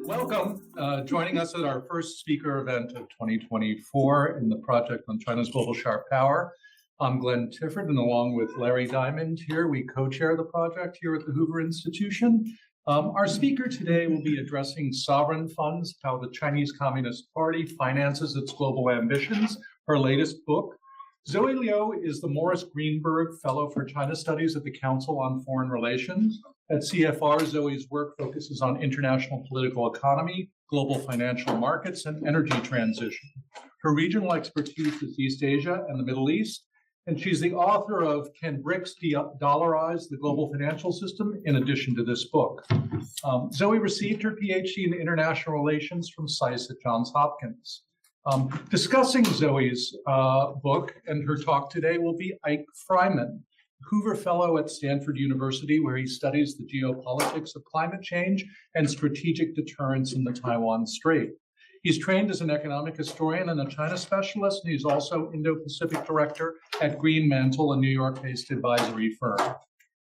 Welcome. Joining us at our first speaker event of 2024 in the project on China's global sharp power. I'm Glenn Tifford, and along with Larry Diamond here, we co-chair the project here at the Hoover Institution. Our speaker today will be addressing sovereign funds, how the Chinese Communist Party finances its global ambitions. Her latest book. Zoe Liu is the Maurice Greenberg Fellow for China Studies at the Council on Foreign Relations. At CFR, Zoe's work focuses on international political economy, global financial markets, and energy transition. Her regional expertise is East Asia and the Middle East, and she's the author of Can BRICS De-dollarize the Global Financial System, in addition to this book. Zoe received her PhD in International Relations from SAIS at Johns Hopkins. Discussing Zoe's book and her talk today will be Ike Fryman, Hoover Fellow at Stanford University, where he studies the geopolitics of climate change and strategic deterrence in the Taiwan Strait. He's trained as an economic historian and a China specialist, and he's also Indo-Pacific director at Greenmantle, a New York-based advisory firm.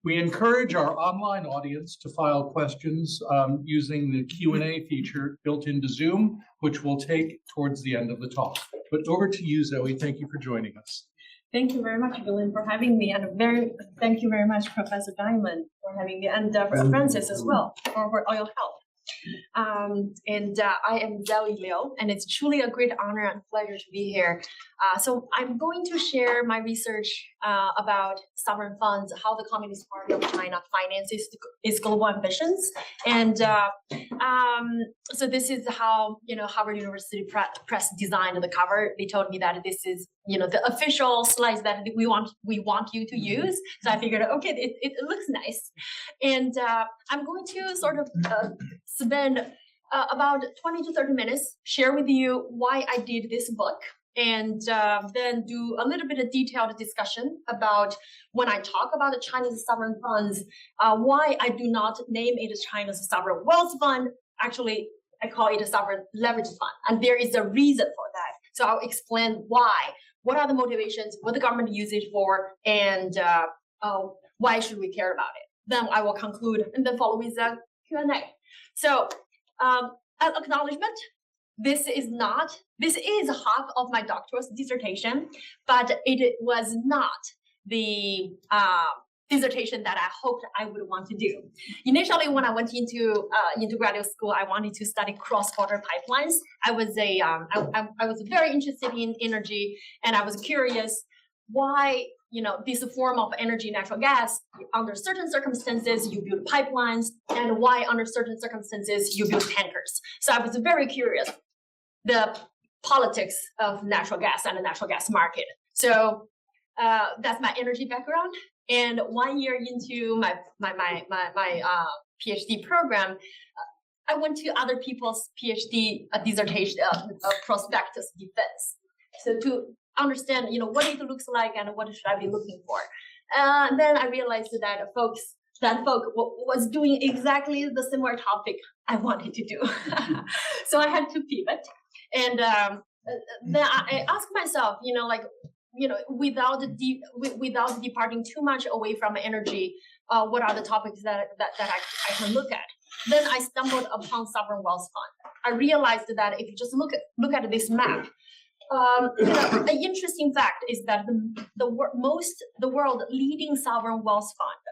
We encourage our online audience to file questions using the Q&A feature built into Zoom, which we'll take towards the end of the talk. But over to you, Zoe. Thank you for joining us. Thank you very much, Glenn, for having me, and thank you very much, Professor Diamond, for having me, and Francis as well for all your help. I am Zoe Liu, and it's truly a great honor and pleasure to be here. So I'm going to share my research about sovereign funds, how the Communist Party of China finances its global ambitions, and so this is how Harvard University Press designed the cover. They told me that this is the official slides that we want you to use. So I figured, okay, it looks nice, and I'm going to sort of spend about 20 to 30 minutes, share with you why I did this book, and then do a little bit of detailed discussion about when I talk about the Chinese sovereign funds, why I do not name it China's sovereign wealth fund. Actually, I call it a sovereign leverage fund, and there is a reason for that. So I'll explain why, what are the motivations, what the government uses it for, and why should we care about it. Then I will conclude and then follow with a Q&A. So an acknowledgement, this is half of my doctoral dissertation, but it was not the dissertation that I hoped I would want to do. Initially, when I went into graduate school, I wanted to study cross-border pipelines. I was very interested in energy, and I was curious why this form of energy, natural gas, under certain circumstances you build pipelines, and why under certain circumstances you build tankers. So I was very curious the politics of natural gas and the natural gas market. So that's my energy background. And 1 year into my PhD program, I went to other people's PhD dissertation prospectus defense. So to understand, what it looks like and what should I be looking for. Then I realized that folk was doing exactly the similar topic I wanted to do. So I had to pivot. And then I asked myself, without departing too much away from energy, what are the topics that I can look at? Then I stumbled upon sovereign wealth fund. I realized that if you just look at this map, an interesting fact is that the world leading sovereign wealth fund,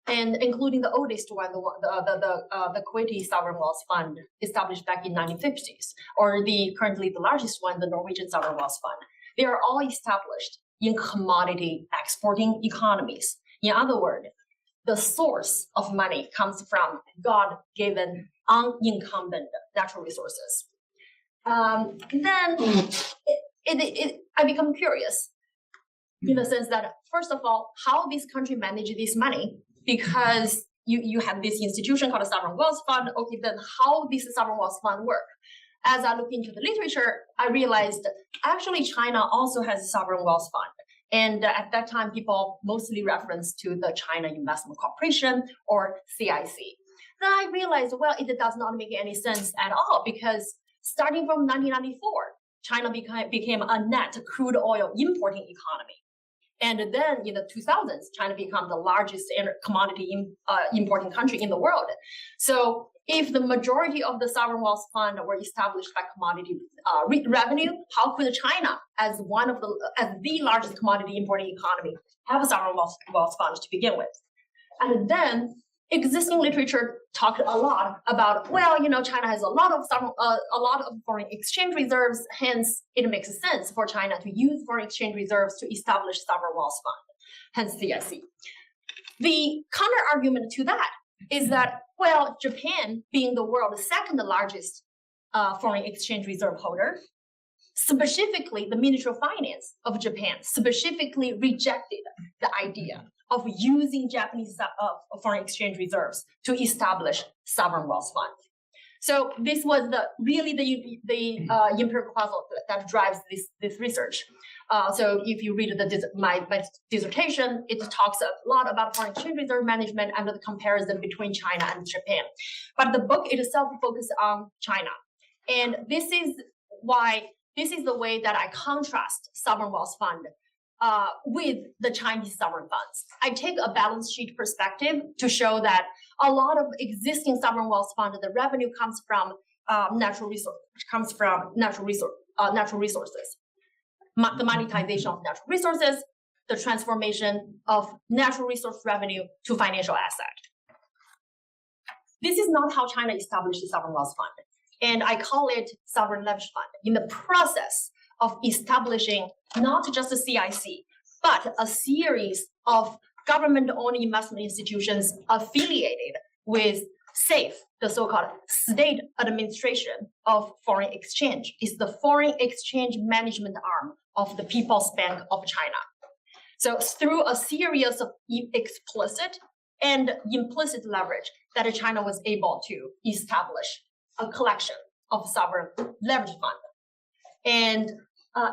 and including the oldest one, the Kuwaiti sovereign wealth fund, established back in 1950s, or currently the largest one, the Norwegian sovereign wealth fund, they are all established in commodity exporting economies. In other words, the source of money comes from God-given, unencumbered natural resources. Then I become curious in the sense that, first of all, how this country manage this money, because you have this institution called a sovereign wealth fund. Okay, then how this sovereign wealth fund work? As I look into the literature, I realized actually China also has a sovereign wealth fund. And at that time, people mostly reference to the China Investment Corporation, or CIC. Then I realized, well, it does not make any sense at all, because starting from 1994, China became a net crude oil importing economy. And then in the 2000s, China became the largest commodity importing country in the world. So if the majority of the sovereign wealth fund were established by commodity revenue, how could China, as the largest commodity importing economy, have a sovereign wealth fund to begin with? And then existing literature talked a lot about, well, China has a lot of foreign exchange reserves, hence it makes sense for China to use foreign exchange reserves to establish sovereign wealth fund, hence CSC. The counter argument to that is that, well, Japan, being the world's second largest foreign exchange reserve holder, specifically the Ministry of Finance of Japan specifically rejected the idea of using Japanese foreign exchange reserves to establish sovereign wealth fund. So this was the empirical puzzle that drives this research. So if you read my dissertation, it talks a lot about foreign exchange reserve management and the comparison between China and Japan. But the book itself focuses on China. And this is the way that I contrast sovereign wealth fund with the Chinese sovereign funds. I take a balance sheet perspective to show that a lot of existing sovereign wealth funds, the revenue comes from natural resources, the monetization of natural resources, the transformation of natural resource revenue to financial asset. This is not how China established the sovereign wealth fund, and I call it sovereign leverage fund. In the process of establishing not just a CIC, but a series of government-owned investment institutions affiliated with SAFE, the so-called State Administration of Foreign Exchange, is the foreign exchange management arm of the People's Bank of China. So through a series of explicit and implicit leverage that China was able to establish a collection of sovereign leverage fund. And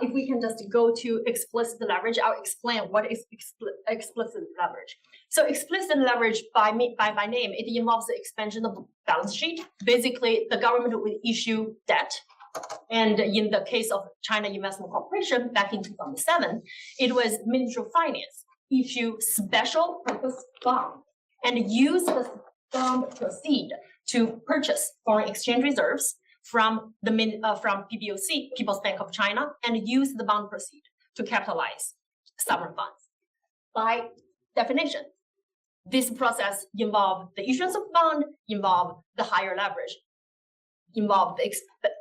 if we can just go to explicit leverage, I'll explain what is explicit leverage. So explicit leverage by name, it involves the expansion of the balance sheet. Basically, the government will issue debt. And in the case of China Investment Corporation back in 2007, it was Ministry of Finance issue special purpose bond and use the bond proceed to purchase foreign exchange reserves from PBOC, People's Bank of China, and use the bond proceed to capitalize sovereign funds. By definition, this process involved the issuance of bond, involved the higher leverage, involved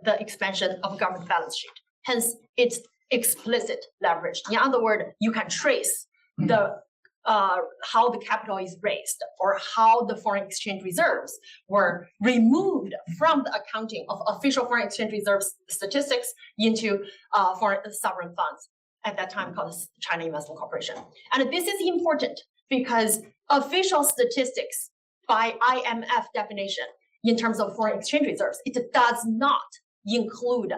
the expansion of government balance sheet. Hence, it's explicit leverage. In other words, you can trace the how the capital is raised or how the foreign exchange reserves were removed from the accounting of official foreign exchange reserves statistics into foreign sovereign funds at that time called China Investment Corporation. And this is important because official statistics by IMF definition in terms of foreign exchange reserves, it does not include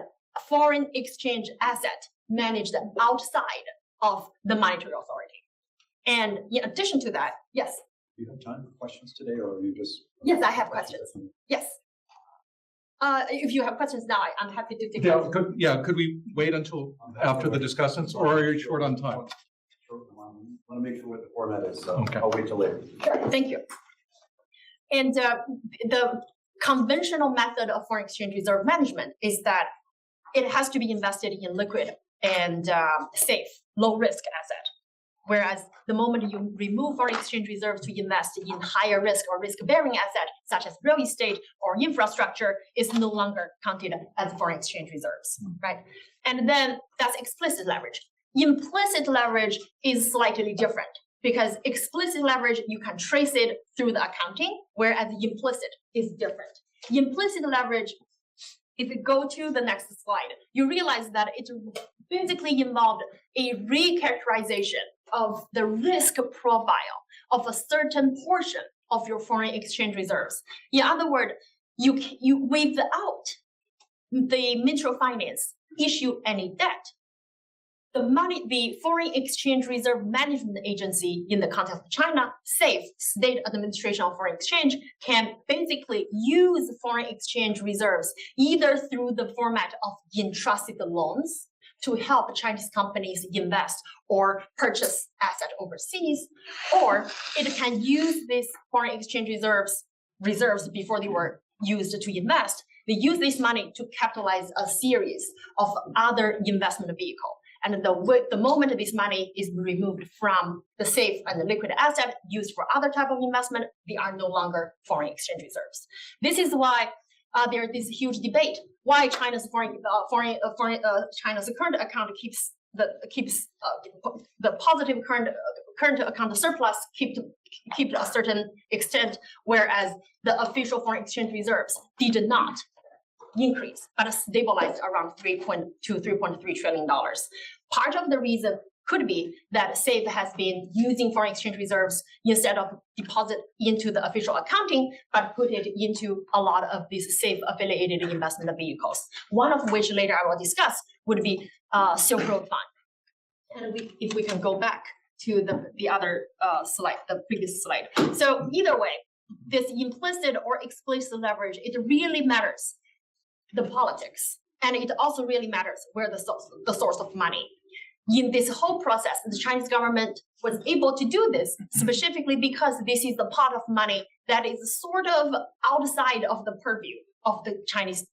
foreign exchange asset managed outside of the monetary authority. And in addition to that, yes. Do you have time for questions today, or are you just? Yes, I have questions. Yes. If you have questions now, I'm happy to take them. Could we wait until after the discussants, or are you short on time? I want to make sure what the format is, so Okay. I'll wait till later. Sure, thank you. And the conventional method of foreign exchange reserve management is that it has to be invested in liquid and safe, low-risk asset. Whereas the moment you remove foreign exchange reserves to invest in higher risk or risk-bearing asset, such as real estate or infrastructure, is no longer counted as foreign exchange reserves, right? And then that's explicit leverage. Implicit leverage is slightly different because explicit leverage, you can trace it through the accounting, whereas implicit is different. Implicit leverage, if you go to the next slide, you realize that it basically involved a recharacterization of the risk profile of a certain portion of your foreign exchange reserves. In other words, you without the Ministry of Finance issue any debt, the Foreign Exchange Reserve Management Agency in the context of China, SAFE, State Administration of Foreign Exchange, can basically use foreign exchange reserves either through the format of entrusted loans to help Chinese companies invest or purchase assets overseas, or it can use these foreign exchange reserves before they were used to invest. They use this money to capitalize a series of other investment vehicles. And the moment this money is removed from the safe and the liquid asset used for other type of investment, they are no longer foreign exchange reserves. This is why there is this huge debate why China's China's current account keeps the positive current account surplus keep a certain extent, whereas the official foreign exchange reserves did not increase, but stabilized around $3.3 trillion. Part of the reason could be that SAFE has been using foreign exchange reserves instead of deposit into the official accounting, but put it into a lot of these SAFE affiliated investment vehicles. One of which later I will discuss would be Silk Road Fund. And if we can go back to the other slide, the previous slide. So either way, this implicit or explicit leverage, it really matters the politics, and it also really matters where the source of money. In this whole process, the Chinese government was able to do this specifically because this is the pot of money that is sort of outside of the purview of the Chinese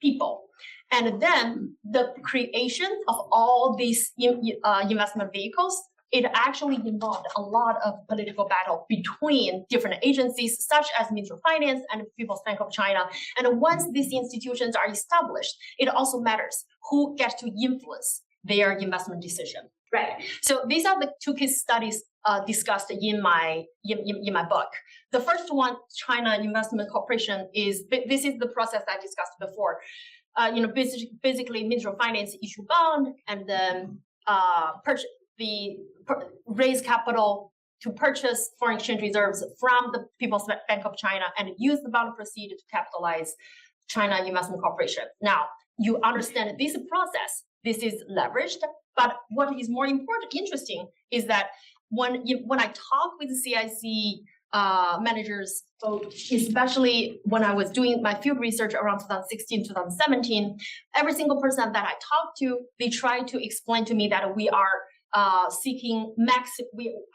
people. And then the creation of all these investment vehicles, it actually involved a lot of political battle between different agencies, such as Ministry of Finance and People's Bank of China. And once these institutions are established, it also matters who gets to influence their investment decision. Right. So these are the two case studies discussed in my book. The first one, China Investment Corporation, this is the process I discussed before. Basically, Ministry of Finance issue bond and then raise capital to purchase foreign exchange reserves from the People's Bank of China and use the bond proceeds to capitalize China Investment Corporation. Now, you understand this process. This is leveraged, but what is more interesting is that when I talk with CIC managers, especially when I was doing my field research around 2016, 2017, every single person that I talked to, they try to explain to me that we are seeking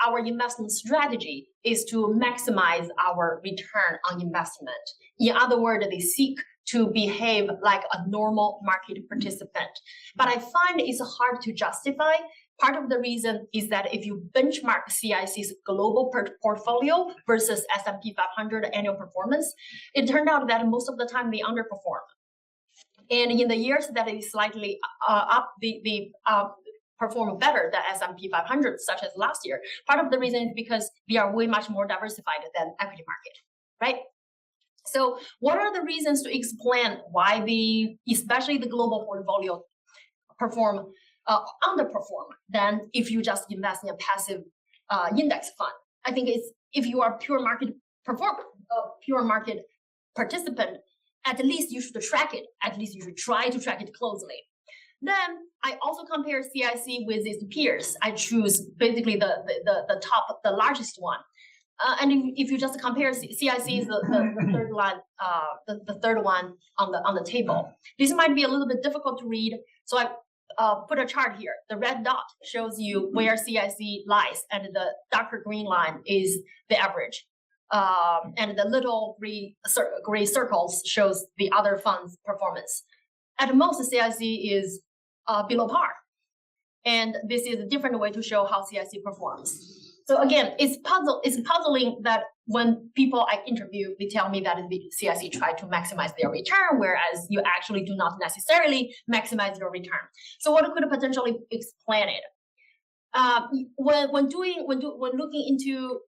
our investment strategy is to maximize our return on investment. In other words, they seek to behave like a normal market participant. But I find it's hard to justify. Part of the reason is that if you benchmark CIC's global portfolio versus S&P 500 annual performance, it turned out that most of the time they underperform. And in the years that is slightly up, they perform better than S&P 500, such as last year. Part of the reason is because they are way much more diversified than equity market, right? So what are the reasons to explain why especially the global portfolio underperform than if you just invest in a passive index fund? I think it's if you are pure market participant, at least you should track it. At least you should try to track it closely. Then I also compare CIC with its peers. I choose basically the top, the largest one. And if you just compare CIC is the third one, the third one on the table. This might be a little bit difficult to read, so I put a chart here. The red dot shows you where CIC lies, and the darker green line is the average. And the little gray circles shows the other funds' performance. At most, CIC is below par, and this is a different way to show how CIC performs. So again, it's puzzling that when people I interview, they tell me that the CIC try to maximize their return, whereas you actually do not necessarily maximize your return. So what could potentially explain it? When looking into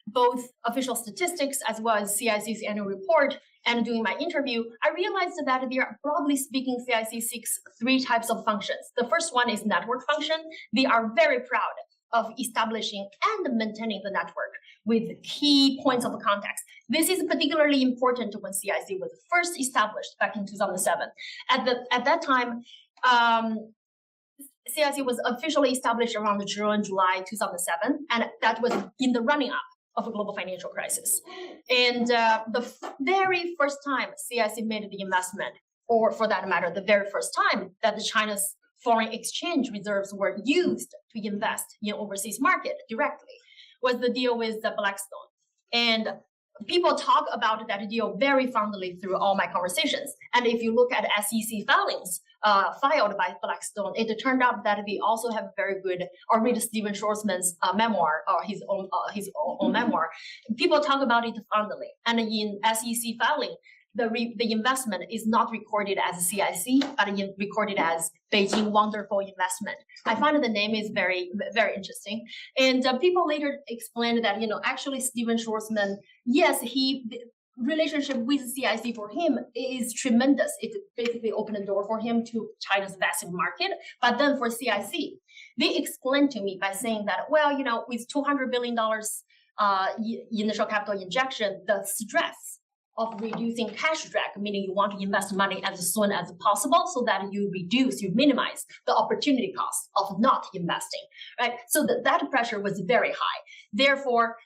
both official statistics as well as CIC's annual report and doing my interview, I realized that there, broadly speaking, CIC seeks three types of functions. The first one is network function. They are very proud of establishing and maintaining the network with key points of contact. This is particularly important when CIC was first established back in 2007. At that time, CIC was officially established around June, July 2007, and that was in the running up of a global financial crisis. And the very first time CIC made the investment, or for that matter, the very first time that China's foreign exchange reserves were used to invest in overseas market directly, was the deal with the Blackstone. And people talk about that deal very fondly through all my conversations. And if you look at SEC filings filed by Blackstone, it turned out that they also have very good, or read Stephen Schwarzman's memoir, or his own memoir. People talk about it fondly. And in SEC filing, the investment is not recorded as CIC, but recorded as Beijing Wonderful Investment. I find the name is very, very interesting. And people later explained that, actually Stephen Schwarzman, yes, the relationship with CIC for him is tremendous. It basically opened the door for him to China's vast market. But then for CIC, they explained to me by saying that, well, with $200 billion initial capital injection, the stress of reducing cash drag, meaning you want to invest money as soon as possible so that you minimize the opportunity cost of not investing, right? So that pressure was very high. Therefore,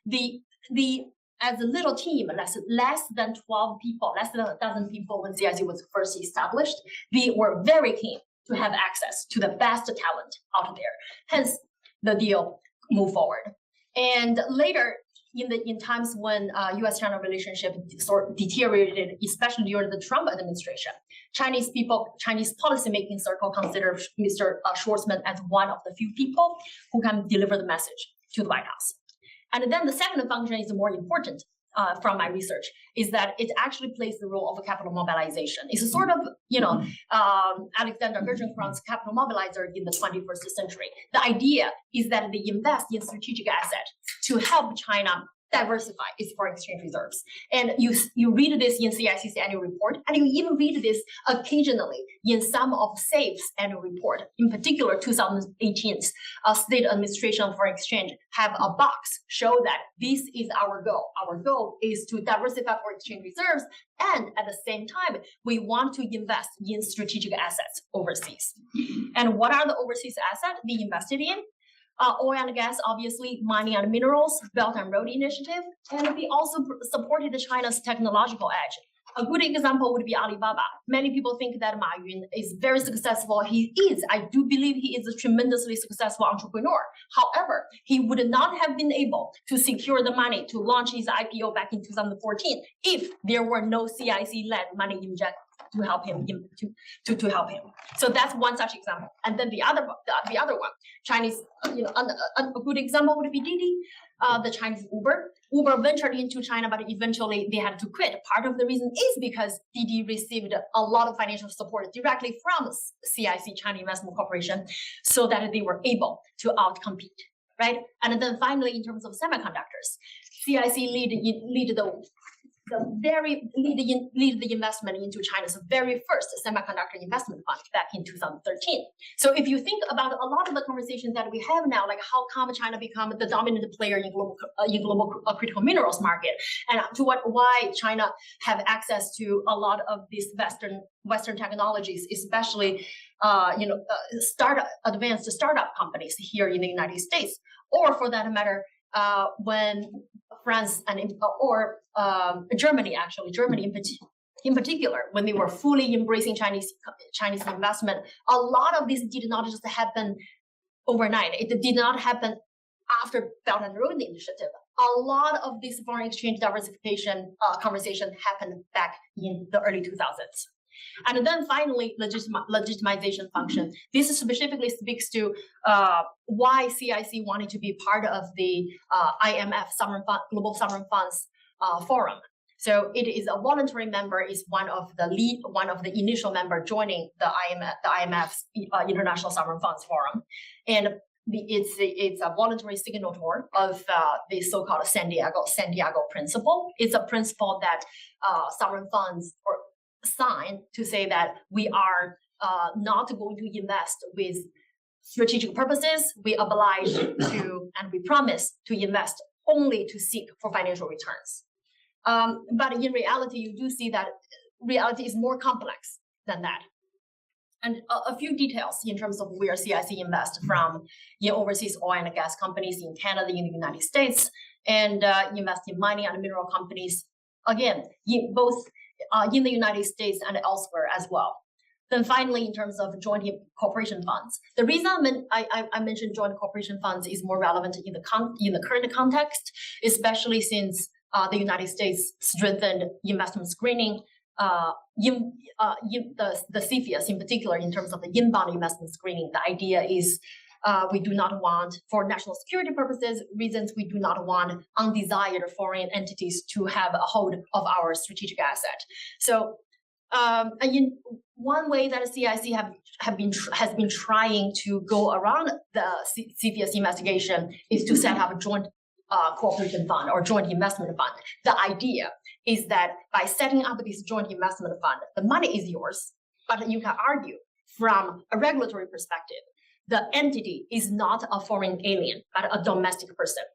as a little team, less than 12 people, less than 1,000 people when CIC was first established, we were very keen to have access to the best talent out there. Hence, the deal moved forward. And later, in times when U.S.-China relationship sort of deteriorated, especially during the Trump administration, Chinese policymaking circle consider Mr. Schwarzman as one of the few people who can deliver the message to the White House. And then the second function is more important from my research, is that it actually plays the role of a capital mobilization. It's a sort of, Alexander Gerschenkron's capital mobilizer in the 21st century. The idea is that they invest in strategic assets to help China diversify its foreign exchange reserves. And you read this in CIC's annual report, and you even read this occasionally in some of SAIS annual report. In particular, 2018's State Administration of Foreign Exchange have a box show that this is our goal. Our goal is to diversify foreign exchange reserves, and at the same time, we want to invest in strategic assets overseas. And what are the overseas assets they invested in? Oil and gas, obviously, mining and minerals, Belt and Road Initiative, and we also supported China's technological edge. A good example would be Alibaba. Many people think that Ma Yun is very successful. He is. I do believe he is a tremendously successful entrepreneur. However, he would not have been able to secure the money to launch his IPO back in 2014 if there were no CIC-led money injected to help him to help him. So that's one such example. And then the other one, Chinese, a good example would be Didi, the Chinese Uber. Uber ventured into China, but eventually they had to quit. Part of the reason is because Didi received a lot of financial support directly from CIC, China Investment Corporation, so that they were able to outcompete, right? And then finally, in terms of semiconductors, CIC lead the investment into China's very first semiconductor investment fund back in 2013. So if you think about a lot of the conversations that we have now, like how come China become the dominant player in global critical minerals market, and why China have access to a lot of these Western technologies, especially advanced startup companies here in the United States, or for that matter, when France or Germany in particular, when they were fully embracing Chinese investment, a lot of this did not just happen overnight. It did not happen after Belt and Road Initiative. A lot of this foreign exchange diversification conversation happened back in the early 2000s. And then finally, legitimization function. This specifically speaks to why CIC wanted to be part of the IMF Global Sovereign Funds Forum. So it is a voluntary member, is one of the initial member joining the IMF's International Sovereign Funds Forum, and it's a voluntary signatory of the so-called San Diego principle. It's a principle that sovereign funds sign to say that we are not going to invest with strategic purposes. We oblige to and we promise to invest only to seek for financial returns. But in reality, you do see that reality is more complex than that. And a few details in terms of where CIC invests from overseas oil and gas companies in Canada, in the United States, and invest in mining and mineral companies, again, both in the United States and elsewhere as well. Then finally, in terms of joint corporation funds, the reason I mentioned joint corporation funds is more relevant in the current context, especially since the United States strengthened investment screening, the CFIUS in particular, in terms of the inbound investment screening. The idea is we do not want, for national security reasons, we do not want undesired foreign entities to have a hold of our strategic asset. So, one way that CIC has been trying to go around the CFIUS investigation is to set up a joint cooperation fund or joint investment fund. The idea is that by setting up this joint investment fund, the money is yours, but you can argue from a regulatory perspective, the entity is not a foreign alien, but a domestic person.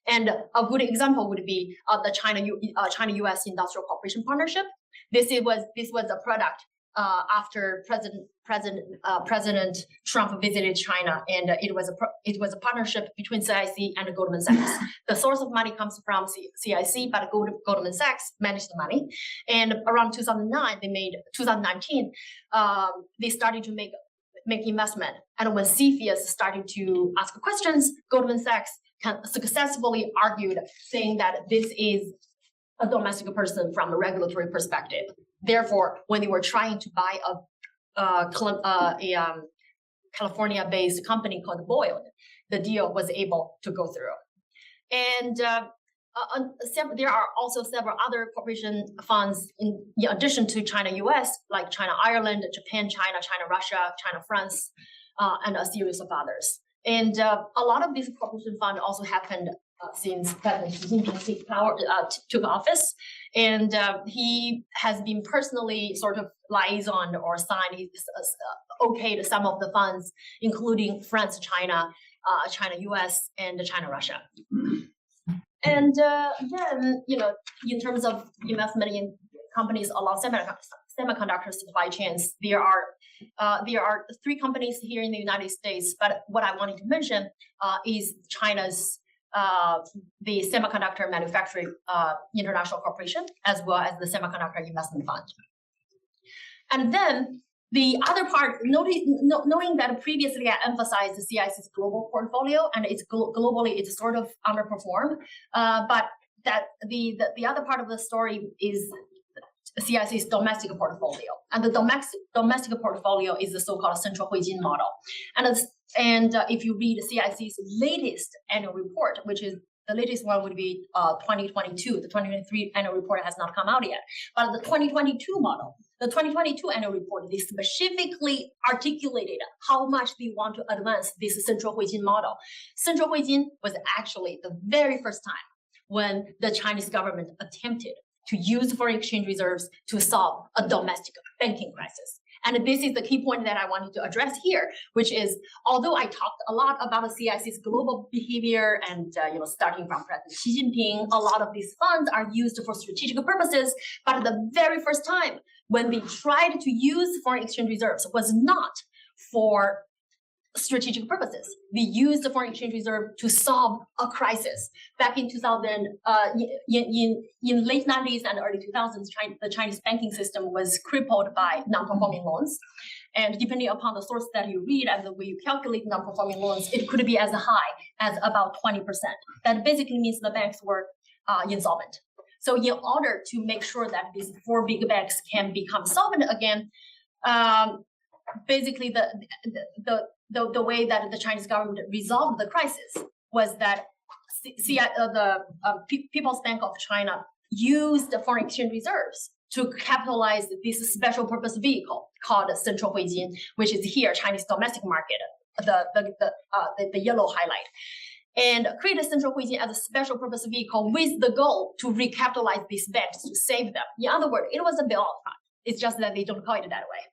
And a good example would be the China-U.S. Industrial Cooperation Partnership. This was a product after President Trump visited China, and it was a partnership between CIC and Goldman Sachs. The source of money comes from CIC, but Goldman Sachs managed the money. And around 2019, they started to make investment. And when CFIUS started to ask questions, Goldman Sachs successfully argued, saying that this is a domestic person from a regulatory perspective. Therefore, when they were trying to buy a California-based company called Boyle, the deal was able to go through. And there are also several other corporation funds in addition to China-US, like China-Ireland, Japan-China, China-Russia, China-France, and a series of others. And a lot of these corporation funds also happened since President Xi Jinping took office. And he has been personally sort of liaisoned or signed okayed some of the funds, including France, China, China-US, and China-Russia. And then, in terms of investment in companies along semiconductor supply chains, there are 3 companies here in the United States. But what I wanted to mention is China's the Semiconductor Manufacturing International Corporation, as well as the Semiconductor Investment Fund. And then the other part, knowing that previously I emphasized the CIC's global portfolio, and it's globally it's sort of underperformed, but that the other part of the story is CIC's domestic portfolio, and the domestic portfolio is the so-called central Huijin model, and if you read CIC's latest annual report, which is the latest one would be 2022. The 2023 annual report has not come out yet, but the 2022 model. The 2022 annual report, they specifically articulated how much they want to advance this central Huijin model. Central Huijin was actually the very first time when the Chinese government attempted to use foreign exchange reserves to solve a domestic banking crisis. And this is the key point that I wanted to address here, which is, although I talked a lot about the CIC's global behavior and, starting from President Xi Jinping, a lot of these funds are used for strategic purposes. But at the very first time when they tried to use foreign exchange reserves was not for strategic purposes. They used the foreign exchange reserve to solve a crisis. Back in 2000, in late 90s and early 2000s, the Chinese banking system was crippled by non-performing loans. And depending upon the source that you read and the way you calculate non-performing loans, it could be as high as about 20%. That basically means the banks were insolvent. So in order to make sure that these 4 big banks can become solvent again, basically the way that the Chinese government resolved the crisis was that the People's Bank of China used the foreign exchange reserves to capitalize this special purpose vehicle called Central Huijin, which is here Chinese domestic market, the yellow highlight, and created Central Huijin as a special purpose vehicle with the goal to recapitalize these banks to save them. In other words, it was a bailout fund. It's just that they don't call it that way.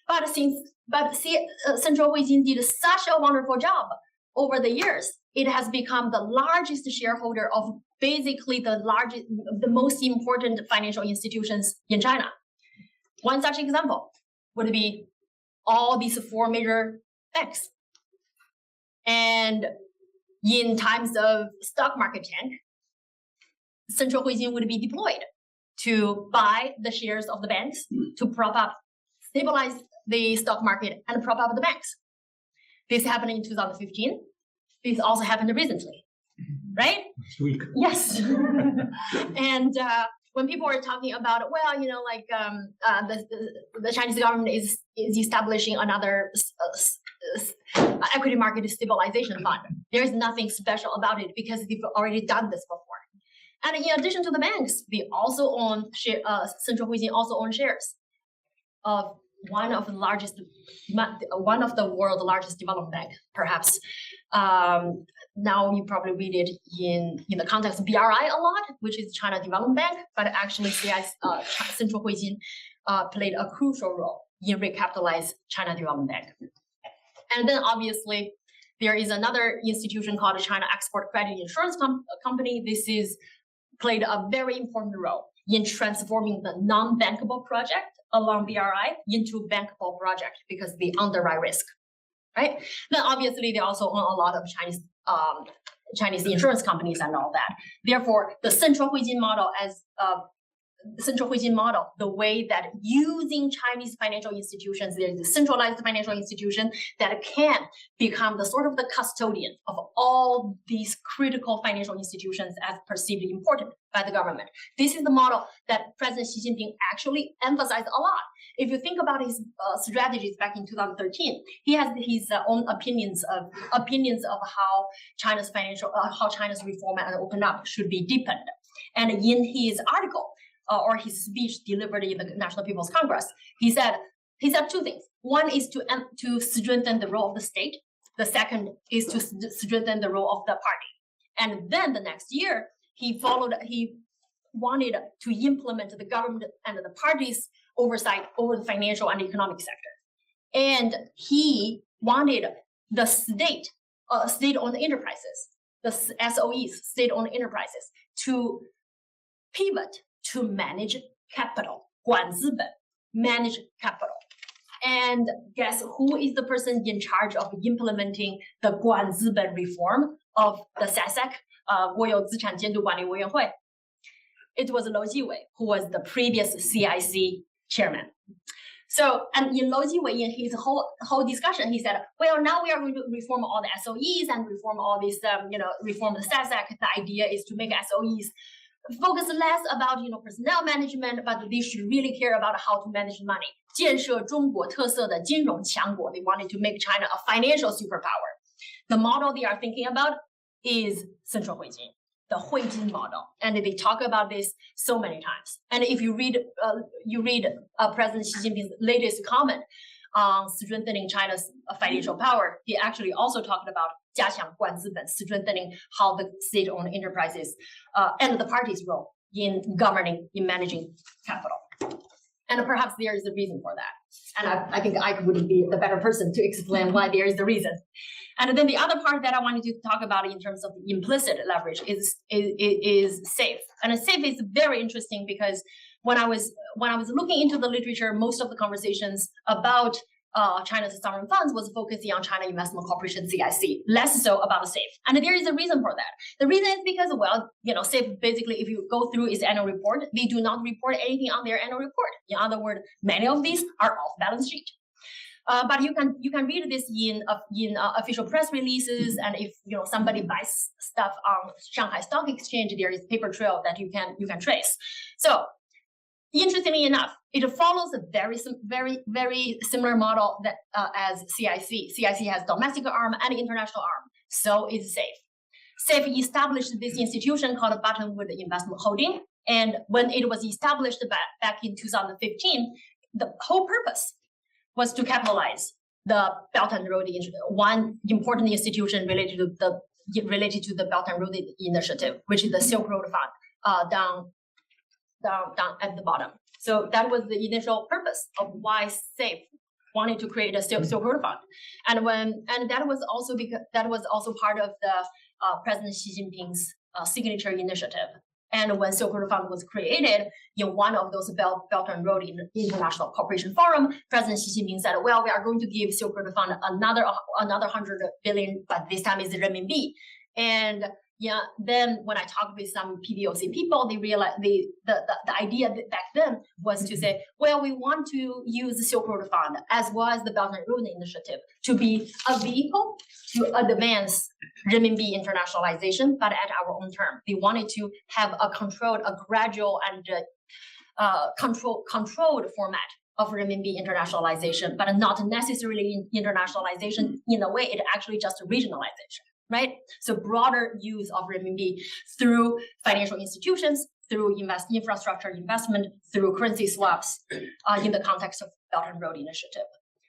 But Central Huijin did such a wonderful job over the years, it has become the largest shareholder of basically the most important financial institutions in China. One such example would be all these 4 major banks. And in times of stock market tank, Central Huijin would be deployed to buy the shares of the banks to prop up stabilize the stock market and prop up the banks. This happened in 2015. This also happened recently, right? Last week. Yes. And when people were talking about, well, the Chinese government is establishing another equity market stabilization fund. There's nothing special about it because they've already done this before. And in addition to the banks, they also own Central Huijin also owns shares of one of the world's largest development bank, perhaps. Now you probably read it in the context of BRI a lot, which is China Development Bank, but actually Central Huijin played a crucial role in recapitalize China Development Bank. And then obviously there is another institution called China Export Credit Insurance Company. This is played a very important role in transforming the non-bankable project along BRI into bankable project because they underwrite risk, right? Then obviously they also own a lot of Chinese insurance companies and all that. Therefore, the Central Huijin model the way that using Chinese financial institutions, there's a centralized financial institution that can become the sort of the custodian of all these critical financial institutions as perceived important by the government. This is the model that President Xi Jinping actually emphasized a lot. If you think about his strategies back in 2013, he has his own opinions of how China's reform and open up should be deepened. And in his article, or his speech delivered in the National People's Congress, he said two things. One is to strengthen the role of the state. The second is to strengthen the role of the party. And then the next year, he wanted to implement the government and the party's oversight over the financial and economic sector. And he wanted the state-owned enterprises, the SOEs, state-owned enterprises, to pivot to manage capital, 管资本, manage capital. And guess who is the person in charge of implementing the 管资本 reform of the SASAC, 国有资产监督管理委员会? It was Lou Jiwei, who was the previous CIC chairman. So, and in Lou Jiwei, in his whole discussion, he said, well, now we are going to reform all the SOEs and reform all these, reform the SASAC. The idea is to make SOEs focus less about personnel management, but they should really care about how to manage money. 建设中国特色的金融强国. They wanted to make China a financial superpower. The model they are thinking about is Central Huijin, the Huijin model, and they talk about this so many times. And if you read President Xi Jinping's latest comment on strengthening China's financial power, he actually also talked about 加强管资本, strengthening how the state-owned enterprises and the party's role in governing, in managing capital. And perhaps there is a reason for that. And I think I would be the better person to explain why there is the reason. And then the other part that I wanted to talk about in terms of implicit leverage is SAFE. And SAFE is very interesting because when I was looking into the literature, most of the conversations about China's sovereign funds was focusing on China Investment Corporation, CIC, less so about SAFE. And there is a reason for that. The reason is because, SAFE basically, if you go through its annual report, they do not report anything on their annual report. In other words, many of these are off balance sheet. But you can read this in official press releases, and if somebody buys stuff on Shanghai Stock Exchange, there is paper trail that you can trace. So, interestingly enough, it follows a very similar model that as CIC. CIC has domestic arm and international arm. So is SAFE. SAFE established this institution called Buttonwood Investment Holding, and when it was established back in 2015, the whole purpose was to capitalize the Belt and Road, one important institution related to the Belt and Road Initiative, which is the Silk Road Fund, down at the bottom. So that was the initial purpose of why SAFE wanted to create a Silk Road Fund, and that was also part of the President Xi Jinping's signature initiative. And when Silk Road Fund was created, in one of those Belt and Road International Cooperation Forum, President Xi Jinping said, well, we are going to give Silk Road Fund another 100 billion, but this time is renminbi. And yeah, then when I talked with some PBOC people, they realized the idea back then was to say, well, we want to use the Silk Road Fund as well as the Belt and Road Initiative to be a vehicle to advance renminbi internationalization, but at our own term. They wanted to have a gradual and controlled format of renminbi internationalization, but not necessarily internationalization in a way, it actually just regionalization. Right? So broader use of renminbi through financial institutions, through infrastructure investment, through currency swaps in the context of Belt and Road Initiative.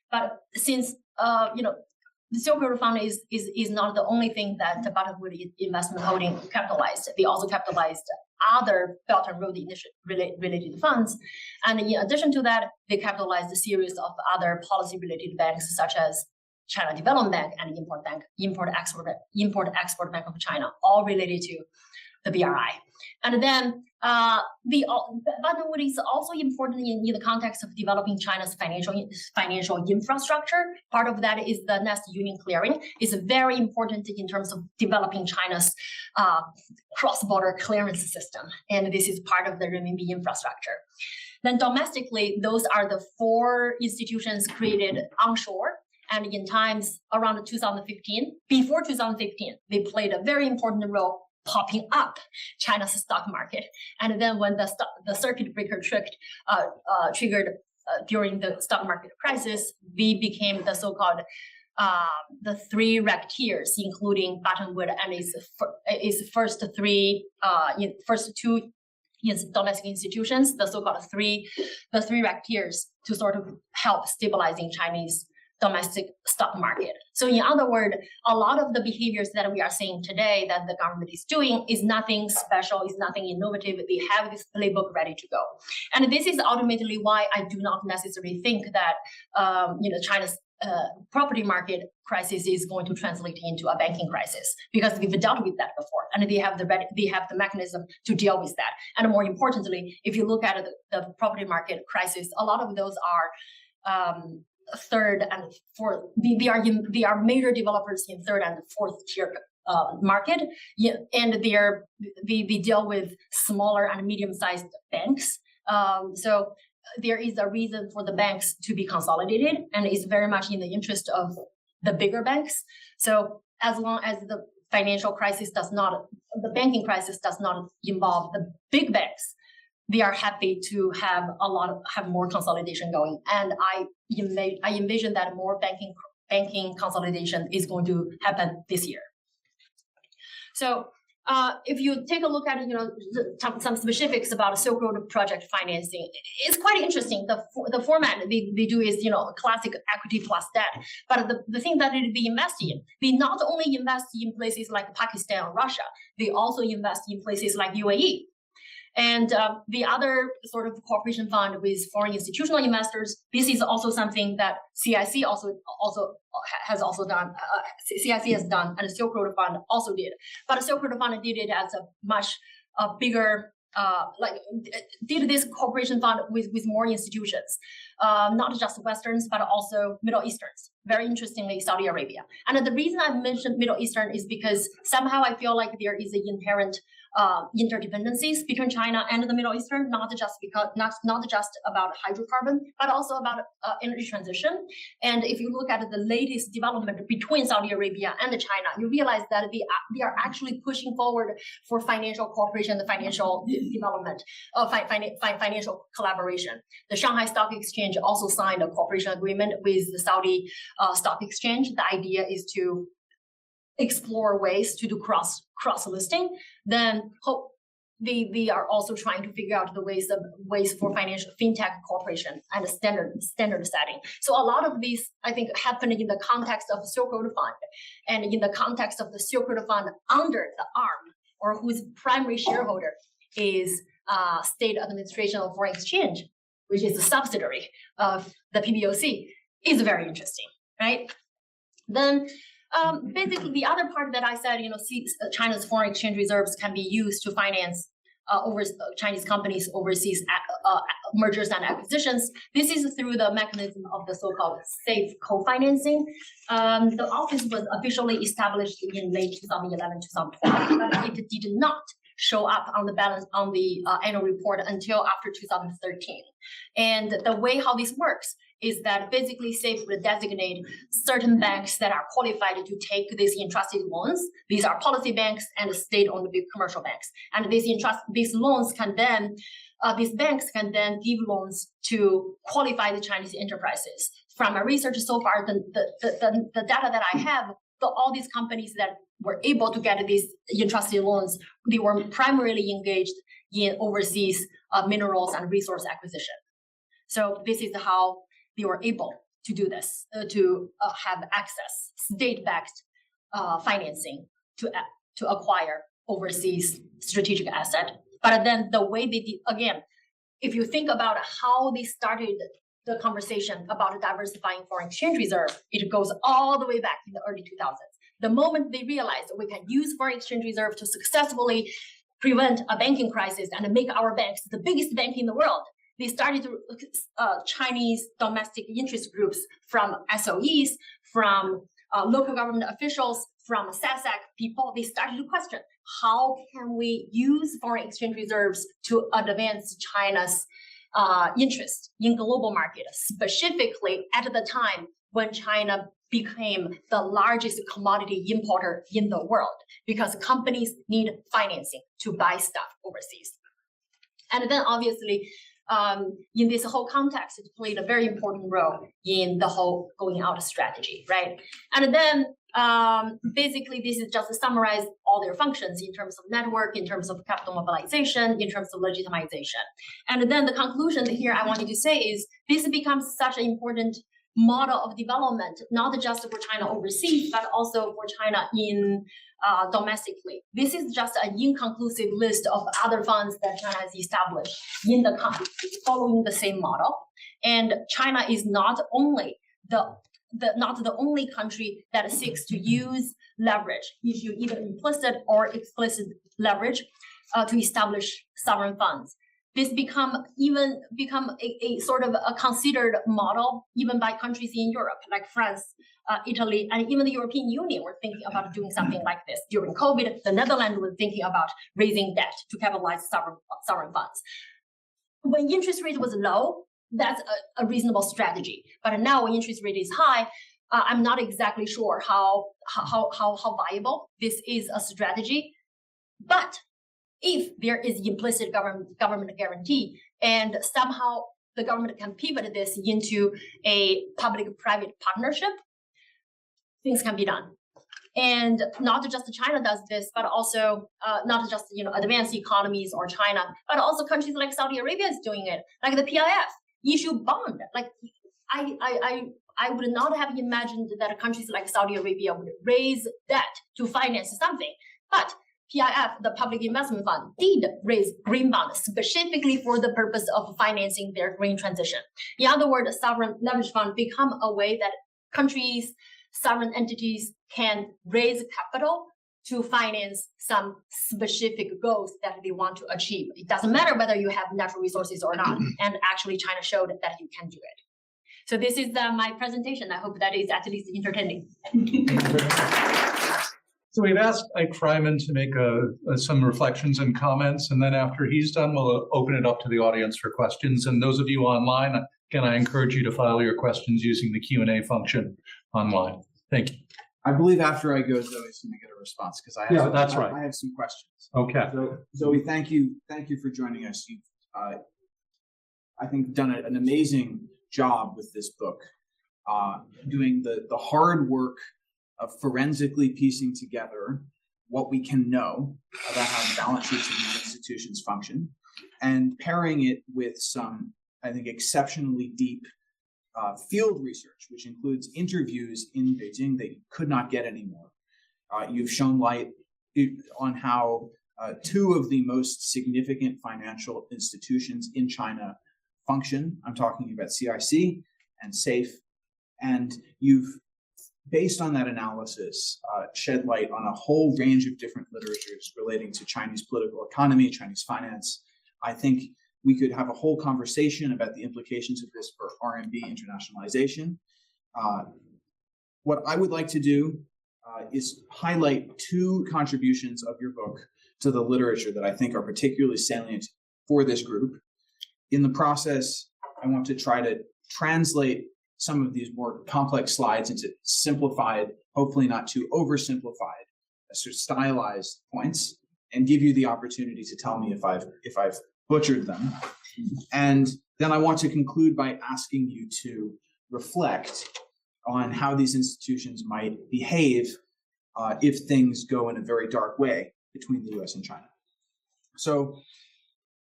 But since the Silk Road Fund is not the only thing that the Belt and Road Investment Holding capitalized. They also capitalized other Belt and Road related funds. And in addition to that, they capitalized a series of other policy related banks such as China Development Bank and Import Export Bank of China, all related to the BRI. And then but is also important in the context of developing China's financial infrastructure. Part of that is the Nest Union Clearing. It's very important in terms of developing China's cross-border clearance system. And this is part of the renminbi infrastructure. Then domestically, those are the 4 institutions created onshore. And in times around 2015, before 2015, they played a very important role popping up China's stock market. And then when the circuit breaker triggered during the stock market crisis, we became the so-called the 3 racketeers, including Buttonwood and its first 2 domestic institutions, the so-called three racketeers, to sort of help stabilizing Chinese domestic stock market. So in other words, a lot of the behaviors that we are seeing today that the government is doing is nothing special, is nothing innovative. They have this playbook ready to go. And this is ultimately why I do not necessarily think that China's property market crisis is going to translate into a banking crisis, because we've dealt with that before, and they have the mechanism to deal with that. And more importantly, if you look at the property market crisis, a lot of those are third and fourth. They are major developers in third and fourth tier market, and they deal with smaller and medium-sized banks. So there is a reason for the banks to be consolidated, and it's very much in the interest of the bigger banks. So as long as the banking crisis does not involve the big banks, they are happy to have more consolidation going. And I envision that more banking consolidation is going to happen this year. So if you take a look at some specifics about Silk Road project financing, it's quite interesting. The format they do is classic equity plus debt. But the thing that they invest in, they not only invest in places like Pakistan or Russia, they also invest in places like UAE. And the other sort of cooperation fund with foreign institutional investors, this is also something that CIC has done. CIC has done, and the Silk Road Fund also did. But the Silk Road Fund did it as a much bigger, did this cooperation fund with more institutions, not just Westerns, but also Middle Easterns. Very interestingly, Saudi Arabia. And the reason I mentioned Middle Eastern is because somehow I feel like there is an inherent interdependencies between China and the Middle Eastern, not just about hydrocarbon, but also about energy transition. And if you look at the latest development between Saudi Arabia and China, you realize that they are actually pushing forward for financial cooperation, the financial development, financial collaboration. The Shanghai Stock Exchange also signed a cooperation agreement with the Saudi Stock Exchange. The idea is to explore ways to do cross listing. Then they are also trying to figure out the ways for financial fintech cooperation and standard setting. So a lot of these, I think, happen in the context of the Silk Road Fund, and in the context of the Silk Road Fund under the arm, or whose primary shareholder is State Administration of Foreign Exchange, which is a subsidiary of the PBOC, is very interesting, right? Then basically the other part that I said, China's foreign exchange reserves can be used to finance Chinese companies overseas mergers and acquisitions. This is through the mechanism of the so-called SAFE co-financing. The office was officially established in late 2011, 2012, but it did not show up on the balance on the annual report until after 2013. And the way how this works is that basically SAFE would designate certain banks that are qualified to take these entrusted loans. These are policy banks and state-owned big commercial banks. And these loans can then, these banks can then give loans to qualified Chinese enterprises. From my research so far, the data that I have, all these companies that were able to get these entrusted loans, they were primarily engaged in overseas minerals and resource acquisition. So this is how they were able to do this, to have access, state-backed financing to acquire overseas strategic asset. But then the way they did, again, if you think about how they started the conversation about diversifying foreign exchange reserve, it goes all the way back in the early 2000s. The moment they realized we can use foreign exchange reserve to successfully prevent a banking crisis and make our banks the biggest bank in the world, they started to Chinese domestic interest groups from SOEs, from local government officials, from SASAC people. They started to question, how can we use foreign exchange reserves to advance China's interest in global market, specifically at the time when China became the largest commodity importer in the world, because companies need financing to buy stuff overseas. And then obviously, in this whole context, it played a very important role in the whole going out strategy, right? And then basically, this is just to summarize all their functions in terms of network, in terms of capital mobilization, in terms of legitimization. And then the conclusion here I wanted to say is this becomes such an important model of development, not just for China overseas, but also for China in domestically. This is just an inconclusive list of other funds that China has established in the country following the same model. And China is not only not the only country that seeks to use leverage, issue either implicit or explicit leverage to establish sovereign funds. This become a sort of a considered model even by countries in Europe, like France, Italy, and even the European Union were thinking about doing something like this. During COVID, the Netherlands was thinking about raising debt to capitalize sovereign funds. When interest rate was low, that's a reasonable strategy. But now when interest rate is high, I'm not exactly sure how viable this is a strategy. But if there is implicit government guarantee and somehow the government can pivot this into a public-private partnership, things can be done. And not just China does this, but also not just advanced economies or China, but also countries like Saudi Arabia is doing it, like the PIF issue bond. Like I would not have imagined that countries like Saudi Arabia would raise debt to finance something, but PIF, the Public Investment Fund, did raise green bonds specifically for the purpose of financing their green transition. In other words, sovereign leverage fund become a way that countries, sovereign entities can raise capital to finance some specific goals that they want to achieve. It doesn't matter whether you have natural resources or not. And actually, China showed that you can do it. So this is my presentation. I hope that is at least entertaining. So we've asked Ike Fryman to make some reflections and comments, and then after he's done, we'll open it up to the audience for questions. And those of you online, again, I encourage you to file your questions using the Q&A function online. Thank you. I believe after I go, Zoe's going to get a response because I have I have some questions. Okay. So, Zoe, thank you for joining us. You've, I think, done an amazing job with this book, doing the hard work of forensically piecing together what we can know about how the balance sheets of these institutions function, and pairing it with some, I think, exceptionally deep field research, which includes interviews in Beijing that you could not get anymore. You've shown light on how two of the most significant financial institutions in China function. I'm talking about CIC and SAFE, and you've based on that analysis, shed light on a whole range of different literatures relating to Chinese political economy, Chinese finance. I think we could have a whole conversation about the implications of this for RMB internationalization. What I would like to do is highlight two contributions of your book to the literature that I think are particularly salient for this group. In the process, I want to try to translate some of these more complex slides into simplified, hopefully not too oversimplified, sort of stylized points, and give you the opportunity to tell me if I've butchered them. And then I want to conclude by asking you to reflect on how these institutions might behave if things go in a very dark way between the US and China. So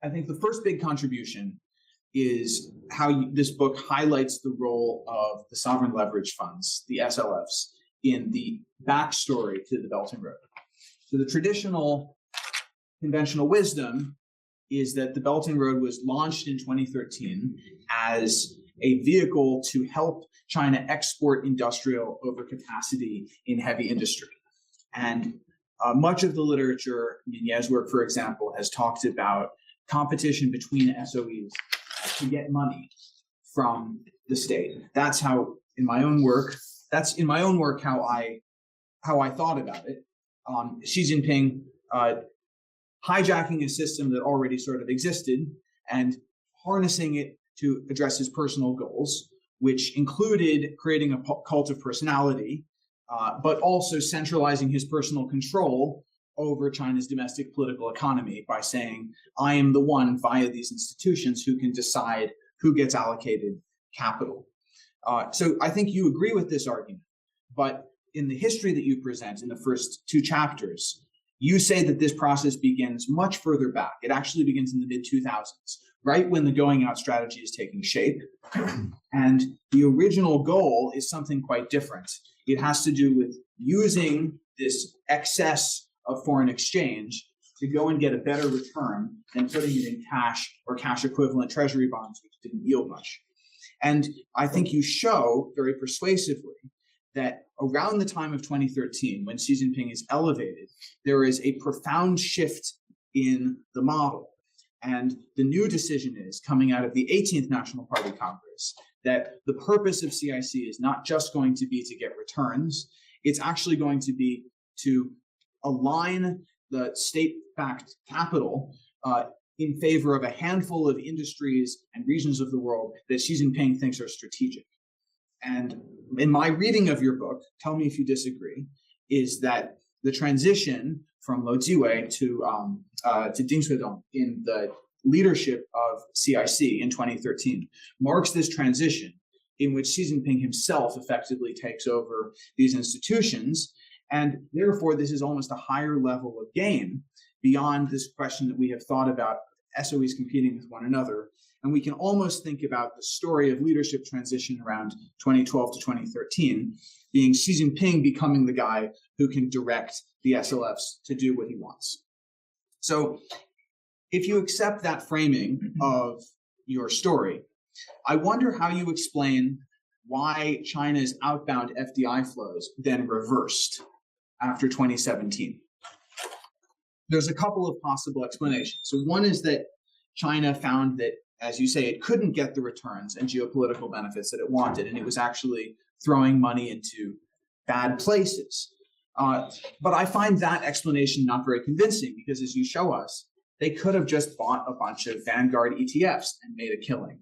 I think the first big contribution is how this book highlights the role of the sovereign leverage funds, the SLFs, in the backstory to the Belt and Road. So the traditional conventional wisdom is that the Belt and Road was launched in 2013 as a vehicle to help China export industrial overcapacity in heavy industry. And much of the literature, Minye's work, for example, has talked about competition between SOEs to get money from the state. That's how, in my own work, how I thought about it. Xi Jinping hijacking a system that already sort of existed and harnessing it to address his personal goals, which included creating a cult of personality, but also centralizing his personal control over China's domestic political economy by saying, I am the one via these institutions who can decide who gets allocated capital. So I think you agree with this argument, but in the history that you present in the first two chapters, you say that this process begins much further back. It actually begins in the mid-2000s, right when the going out strategy is taking shape. And the original goal is something quite different. It has to do with using this excess of foreign exchange to go and get a better return than putting it in cash or cash equivalent treasury bonds, which didn't yield much. And I think you show very persuasively that around the time of 2013, when Xi Jinping is elevated, there is a profound shift in the model. And the new decision is coming out of the 18th National Party Congress that the purpose of CIC is not just going to be to get returns, it's actually going to be to align the state-backed capital in favor of a handful of industries and regions of the world that Xi Jinping thinks are strategic. And in my reading of your book, tell me if you disagree, is that the transition from Luo Jiwei to Ding Xuedong in the leadership of CIC in 2013 marks this transition in which Xi Jinping himself effectively takes over these institutions. And therefore, this is almost a higher level of game beyond this question that we have thought about SOEs competing with one another. And we can almost think about the story of leadership transition around 2012 to 2013 being Xi Jinping becoming the guy who can direct the SLFs to do what he wants. So if you accept that framing of your story, I wonder how you explain why China's outbound FDI flows then reversed after 2017. There's a couple of possible explanations. So one is that China found that, as you say, it couldn't get the returns and geopolitical benefits that it wanted, and it was actually throwing money into bad places. But I find that explanation not very convincing because, as you show us, they could have just bought a bunch of Vanguard ETFs and made a killing.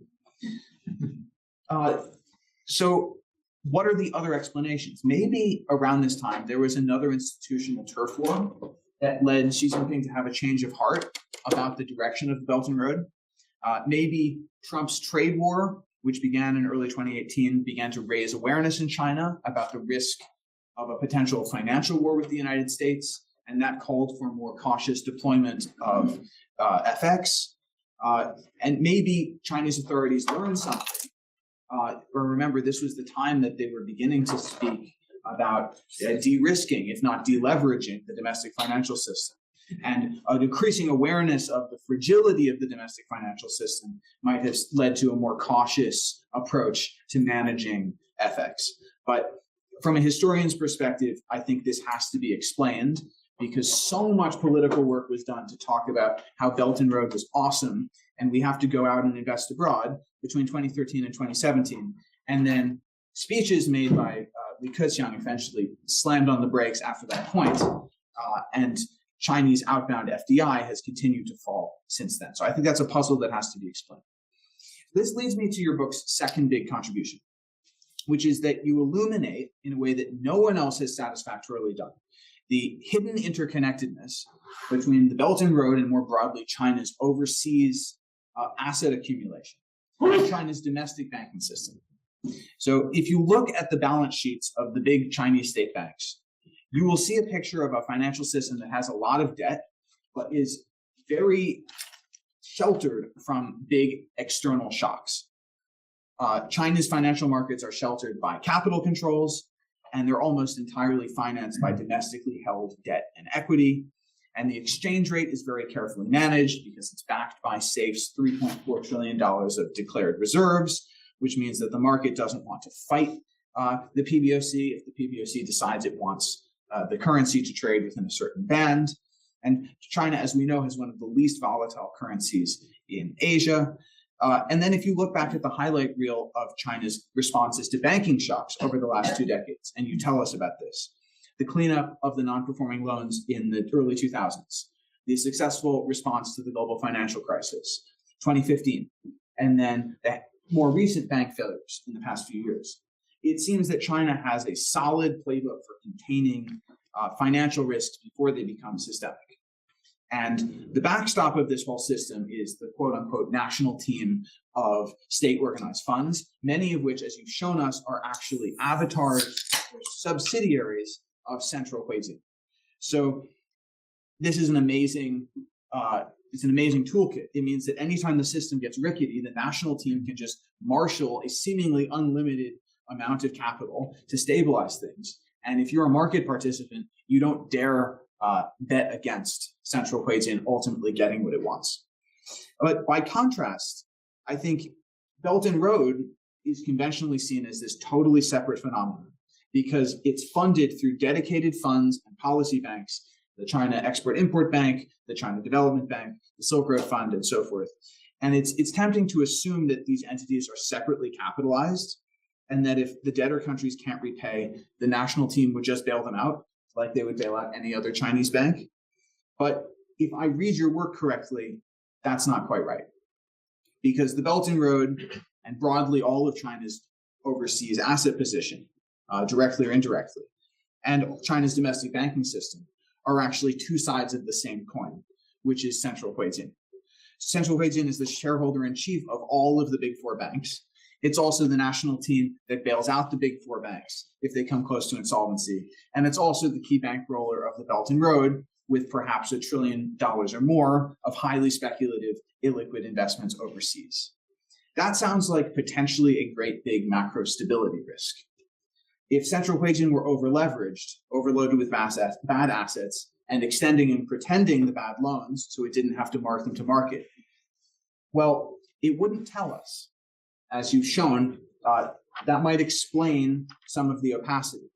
So what are the other explanations? Maybe around this time, there was another institutional turf war that led Xi Jinping to have a change of heart about the direction of the Belt and Road. Maybe Trump's trade war, which began in early 2018, began to raise awareness in China about the risk of a potential financial war with the United States, and that called for more cautious deployment of FX. And maybe Chinese authorities learned something. Or remember, this was the time that they were beginning to speak about de-risking, if not deleveraging, the domestic financial system. And an increasing awareness of the fragility of the domestic financial system might have led to a more cautious approach to managing FX. But from a historian's perspective, I think this has to be explained because so much political work was done to talk about how Belt and Road was awesome and we have to go out and invest abroad between 2013 and 2017. And then speeches made by Li Keqiang eventually slammed on the brakes after that point, and Chinese outbound FDI has continued to fall since then. So I think that's a puzzle that has to be explained. This leads me to your book's second big contribution, which is that you illuminate in a way that no one else has satisfactorily done the hidden interconnectedness between the Belt and Road and more broadly China's overseas asset accumulation and China's domestic banking system. So if you look at the balance sheets of the big Chinese state banks, you will see a picture of a financial system that has a lot of debt, but is very sheltered from big external shocks. China's financial markets are sheltered by capital controls, and they're almost entirely financed by domestically held debt and equity. And the exchange rate is very carefully managed because it's backed by SAIS $3.4 trillion of declared reserves, which means that the market doesn't want to fight the PBOC if the PBOC decides it wants the currency to trade within a certain band. And China, as we know, has one of the least volatile currencies in Asia. And then if you look back at the highlight reel of China's responses to banking shocks over the last 2 decades, and you tell us about this, the cleanup of the non-performing loans in the early 2000s, the successful response to the global financial crisis, 2015, and then the more recent bank failures in the past few years. It seems that China has a solid playbook for containing financial risks before they become systemic. And the backstop of this whole system is the quote unquote national team of state organized funds, many of which, as you've shown us, are actually avatars or subsidiaries of central Huizing. So this is an amazing, toolkit. It means that anytime the system gets rickety, the national team can just marshal a seemingly unlimited amount of capital to stabilize things. And if you're a market participant, you don't dare bet against central Huizing ultimately getting what it wants. But by contrast, I think Belt and Road is conventionally seen as this totally separate phenomenon because it's funded through dedicated funds and policy banks, the China Export-Import Bank, the China Development Bank, the Silk Road Fund, and so forth. And it's tempting to assume that these entities are separately capitalized and that if the debtor countries can't repay, the national team would just bail them out like they would bail out any other Chinese bank. But if I read your work correctly, that's not quite right. Because the Belt and Road and broadly all of China's overseas asset position, directly or indirectly, and China's domestic banking system are actually two sides of the same coin, which is central Huizing. Central Huizing is the shareholder in chief of all of the big four banks. It's also the national team that bails out the big four banks if they come close to insolvency. And it's also the key bankroller of the Belt and Road with perhaps $1 trillion or more of highly speculative, illiquid investments overseas. That sounds like potentially a great big macro stability risk. If central Huizing were over-leveraged, overloaded with bad assets, and extending and pretending the bad loans so it didn't have to mark them to market, well, it wouldn't tell us. As you've shown, that might explain some of the opacity.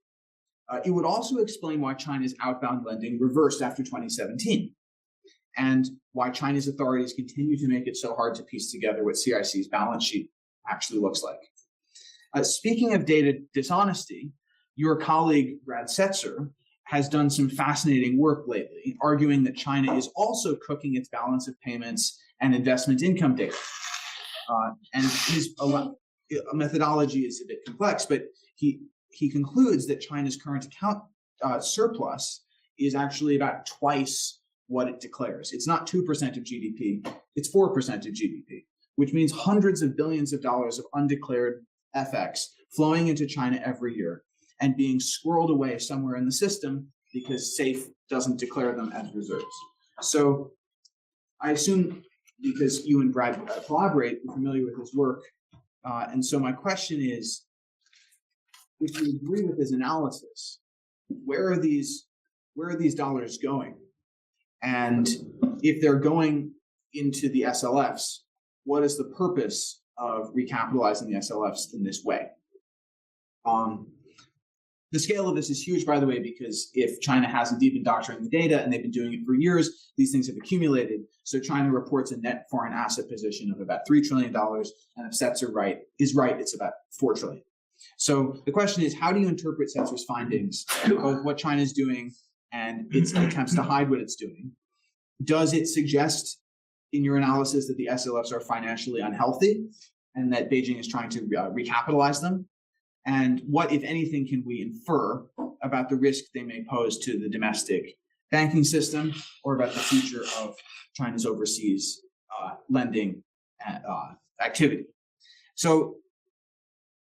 It would also explain why China's outbound lending reversed after 2017, and why China's authorities continue to make it so hard to piece together what CIC's balance sheet actually looks like. Speaking of data dishonesty, your colleague Brad Setzer has done some fascinating work lately, arguing that China is also cooking its balance of payments and investment income data. And his methodology is a bit complex, but he concludes that China's current account surplus is actually about twice what it declares. It's not 2% of GDP, it's 4% of GDP, which means hundreds of billions of dollars of undeclared FX flowing into China every year and being squirreled away somewhere in the system because SAFE doesn't declare them as reserves. So I assume, because you and Brad collaborate, you're familiar with his work. And so my question is, if you agree with his analysis, where are these dollars going? And if they're going into the SLFs, what is the purpose of recapitalizing the SLFs in this way? The scale of this is huge, by the way, because if China has indeed been doctoring the data, and they've been doing it for years, these things have accumulated. So China reports a net foreign asset position of about $3 trillion, and if Setzer is right, it's about $4 trillion. So the question is, how do you interpret Setzer's findings, both what China is doing and its attempts to hide what it's doing? Does it suggest in your analysis that the SLFs are financially unhealthy and that Beijing is trying to recapitalize them? And what, if anything, can we infer about the risk they may pose to the domestic banking system or about the future of China's overseas lending activity? So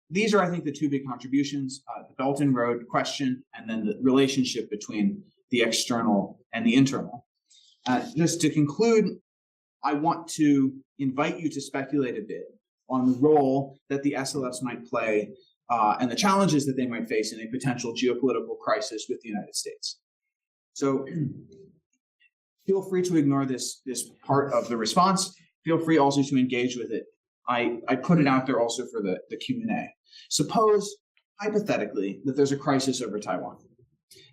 these are, I think, the two big contributions, the Belt and Road question, and then the relationship between the external and the internal. Just to conclude, I want to invite you to speculate a bit on the role that the SLFs might play and the challenges that they might face in a potential geopolitical crisis with the United States. So feel free to ignore this part of the response. Feel free also to engage with it. I put it out there also for the Q&A. Suppose, hypothetically, that there's a crisis over Taiwan.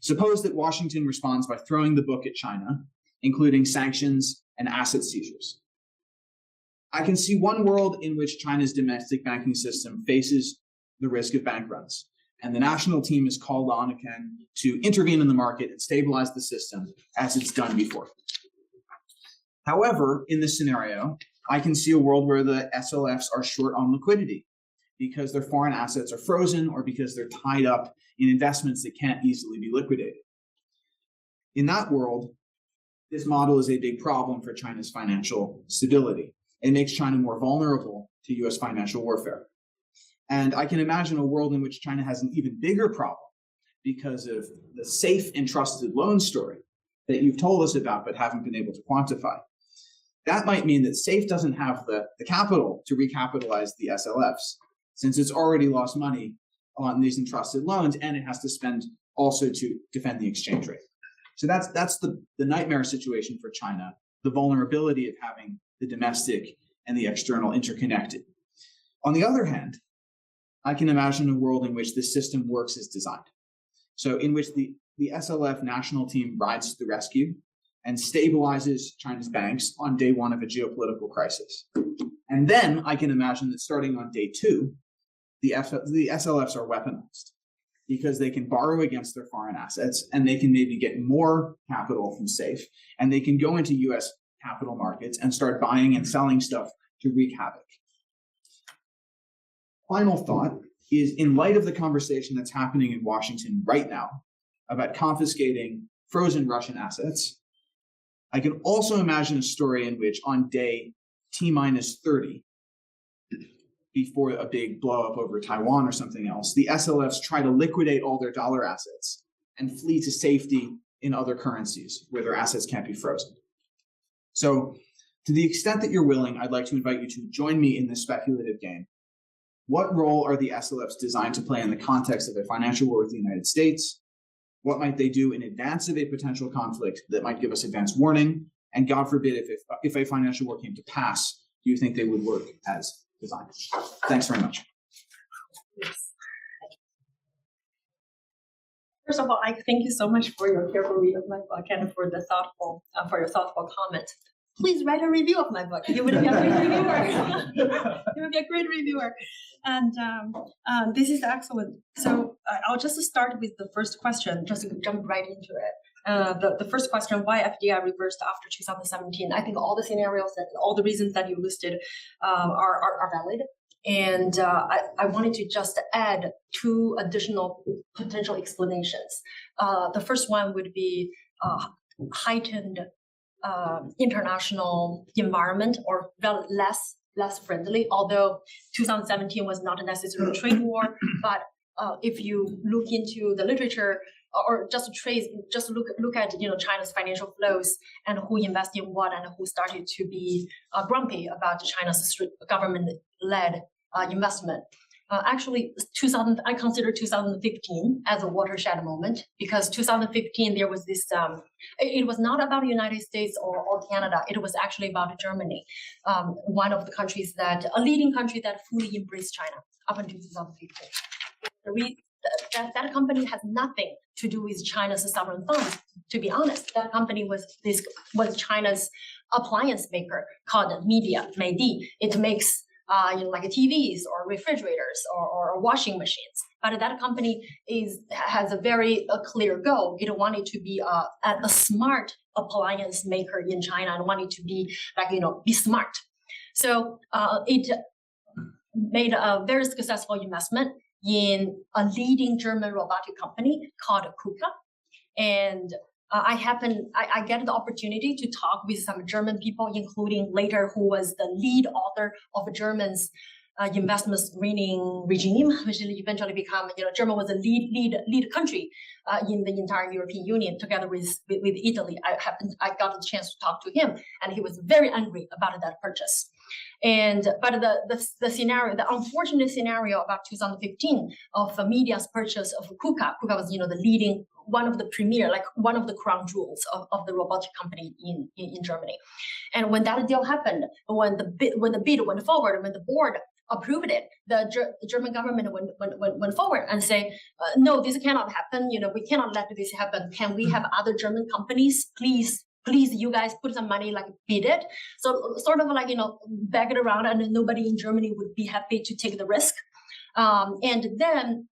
Suppose that Washington responds by throwing the book at China, including sanctions and asset seizures. I can see one world in which China's domestic banking system faces the risk of bank runs, and the national team is called on again to intervene in the market and stabilize the system as it's done before. However, in this scenario, I can see a world where the SLFs are short on liquidity because their foreign assets are frozen or because they're tied up in investments that can't easily be liquidated. In that world, this model is a big problem for China's financial stability. It makes China more vulnerable to US financial warfare. And I can imagine a world in which China has an even bigger problem because of the safe and trusted loan story that you've told us about but haven't been able to quantify. That might mean that SAFE doesn't have the capital to recapitalize the SLFs, since it's already lost money on these entrusted loans, and it has to spend also to defend the exchange rate. So that's the nightmare situation for China, the vulnerability of having the domestic and the external interconnected. On the other hand, I can imagine a world in which this system works as designed. So in which the SLF national team rides to the rescue and stabilizes China's banks on day one of a geopolitical crisis. And then I can imagine that starting on day two, the SLFs are weaponized because they can borrow against their foreign assets and they can maybe get more capital from SAFE and they can go into US capital markets and start buying and selling stuff to wreak havoc. Final thought is, in light of the conversation that's happening in Washington right now about confiscating frozen Russian assets, I can also imagine a story in which on day T-30, before a big blow up over Taiwan or something else, the SLFs try to liquidate all their dollar assets and flee to safety in other currencies where their assets can't be frozen. So to the extent that you're willing, I'd like to invite you to join me in this speculative game. What role are the SLFs designed to play in the context of a financial war with the United States? What might they do in advance of a potential conflict that might give us advance warning? And God forbid, if a financial war came to pass, do you think they would work as designed? Thanks very much. First of all, I thank you so much for your careful read of my book and for the for your thoughtful comment. Please write a review of my book. You would be a great reviewer. You would be a great reviewer. And this is excellent. So I'll just start with the first question, just to jump right into it. The first question, why FDI reversed after 2017? I think all the scenarios and all the reasons that you listed are valid. And I wanted to just add two additional potential explanations. The first one would be heightened international environment, or less friendly, although 2017 was not a necessary trade war. But if you look into the literature, or just look at China's financial flows and who invested in what and who started to be grumpy about China's government-led investment. Actually, I consider 2015 as a watershed moment, because 2015 there was this. It was not about the United States or Canada. It was actually about Germany, one of the countries a leading country that fully embraced China up until 2015. that company has nothing to do with China's sovereign funds. To be honest, that company was China's appliance maker called Media Meidi. It makes like TVs or refrigerators or washing machines. But that company has a very clear goal. It wanted to be a smart appliance maker in China and wanted to be be smart. So it made a very successful investment in a leading German robotic company called KUKA. And I get the opportunity to talk with some German people, including later who was the lead author of German's investment screening regime, which eventually become, German was a lead country in the entire European Union together with Italy. I got a chance to talk to him, and he was very angry about that purchase. But the scenario, the unfortunate scenario about 2015 of media's purchase of KUKA. KUKA was the leading, one of the premier, like one of the crown jewels of the robotic company in Germany. And when that deal happened, when the bid went forward, when the board approved it, the German government went forward and say, no, this cannot happen. We cannot let this happen. Can we have other German companies, please, you guys put some money, bid it. So sort of bag it around, and nobody in Germany would be happy to take the risk. And then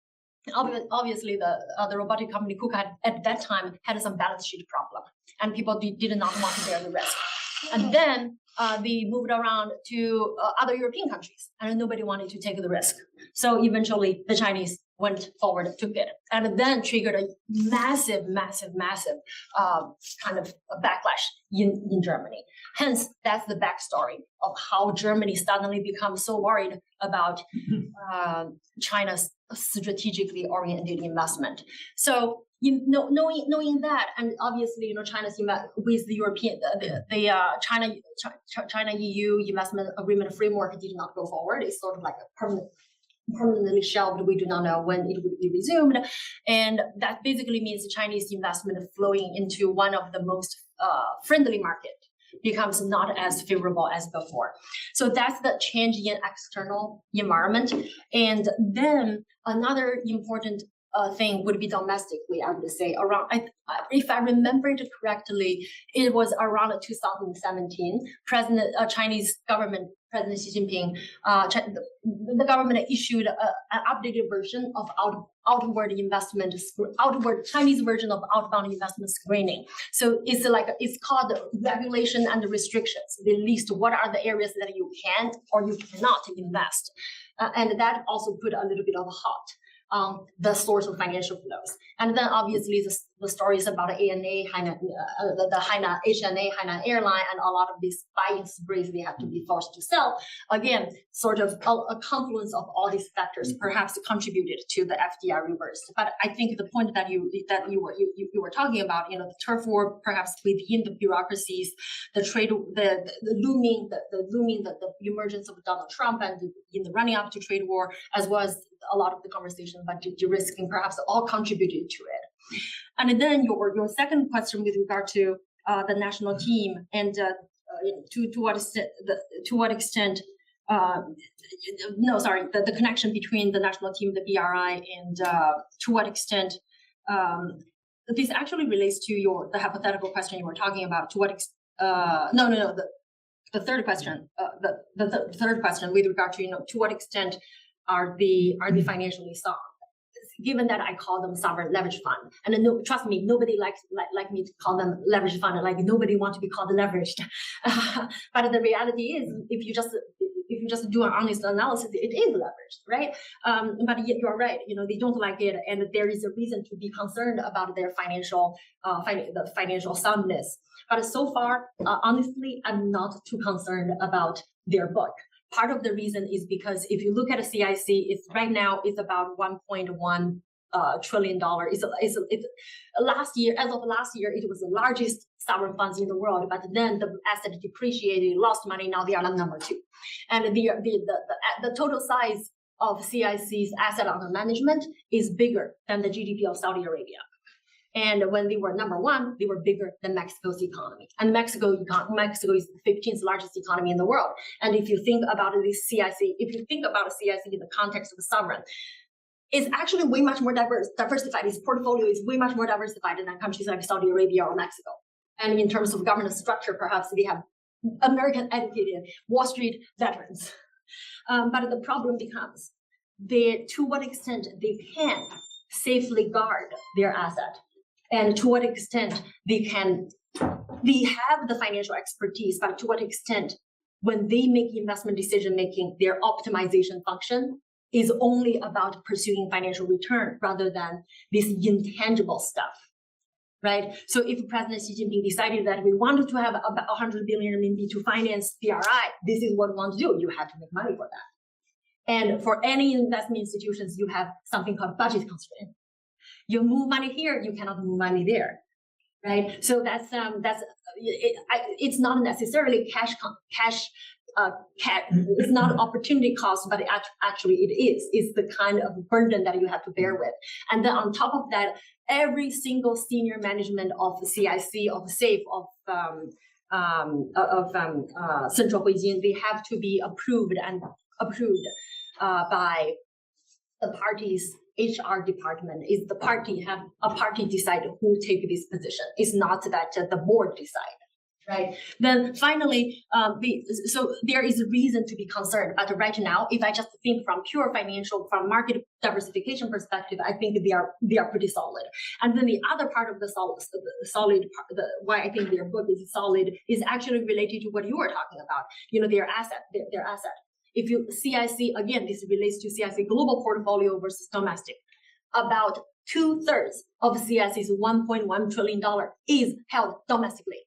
obviously the robotic company KUKA at that time had some balance sheet problem, and people did not want to bear the risk. And then they moved around to other European countries, and nobody wanted to take the risk. So eventually the Chinese went forward to bid, and then triggered a massive kind of a backlash in Germany. Hence, that's the backstory of how Germany suddenly becomes so worried about China's strategically oriented investment. So knowing that, and obviously China's with the European China EU investment agreement framework did not go forward. It's sort of like a permanently shelved. We do not know when it would be resumed, and that basically means the Chinese investment flowing into one of the most friendly market becomes not as favorable as before. So that's the change in external environment. And then another important thing would be domestically, I would say, around, if I remember it correctly, it was around 2017, Chinese government, President Xi Jinping, the government issued an updated version of outward Chinese version of outbound investment screening. So it's called regulation and restrictions. They list what are the areas that you can or you cannot invest. And that also put a little bit of a hot on the source of financial flows. And then obviously the stories about ANA, the Hainan airline, and a lot of these buying sprees they have to be forced to sell. Again, sort of a confluence of all these factors perhaps contributed to the FDI reverse. But I think the point that you were talking about, the turf war perhaps within the bureaucracies, the trade, the emergence of Donald Trump and in the running up to trade war, as well as a lot of the conversation about de-risking perhaps all contributed to it. And then your second question with regard to the national team and to what extent the connection between the national team, the BRI, and to what extent this actually relates to the hypothetical question you were talking about. To what the third question, the third question with regard to to what extent are they financially sound? Given that I call them sovereign leverage fund, and trust me, nobody likes me to call them leverage fund. Like nobody wants to be called leveraged. But the reality is, if you just do an honest analysis, it is leveraged, right? But you're right. They don't like it, and there is a reason to be concerned about their financial soundness. But so far, honestly, I'm not too concerned about their book. Part of the reason is because if you look at a CIC, it's right now it's about $1.1 trillion. It's last year, as of last year, it was the largest sovereign funds in the world. But then the asset depreciated, lost money. Now they are number 2, and the total size of CIC's asset under management is bigger than the GDP of Saudi Arabia. And when they were number 1, they were bigger than Mexico's economy. And Mexico is the 15th largest economy in the world. And if you think about this CIC, if you think about a CIC in the context of a sovereign, is actually way much more diversified. Its portfolio is way much more diversified than countries like Saudi Arabia or Mexico. And in terms of governance structure, perhaps they have American educated Wall Street veterans. But the problem becomes to what extent they can safely guard their asset, and to what extent they have the financial expertise, but to what extent when they make investment decision making, their optimization function is only about pursuing financial return rather than this intangible stuff, right? So if President Xi Jinping decided that we wanted to have about 100 billion RMB to finance BRI, this is what we want to do. You have to make money for that. And for any investment institutions, you have something called budget constraint. You move money here, you cannot move money there, right? So it's not necessarily cash. It's not opportunity cost, but actually it is. It's the kind of burden that you have to bear with. And then on top of that, every single senior management of CIC, of SAFE, of Central Huijin, they have to be approved by the party's HR department. Is the party decide who take this position? It's not that the board decide, right? Then finally, so there is a reason to be concerned. But right now, if I just think from pure financial, from market diversification perspective, I think they are pretty solid. And then the other part of the solid why I think their book is solid is actually related to what you were talking about. Their asset. If you CIC, again, this relates to CIC global portfolio versus domestic. About 2/3 of CIC's $1.1 trillion is held domestically.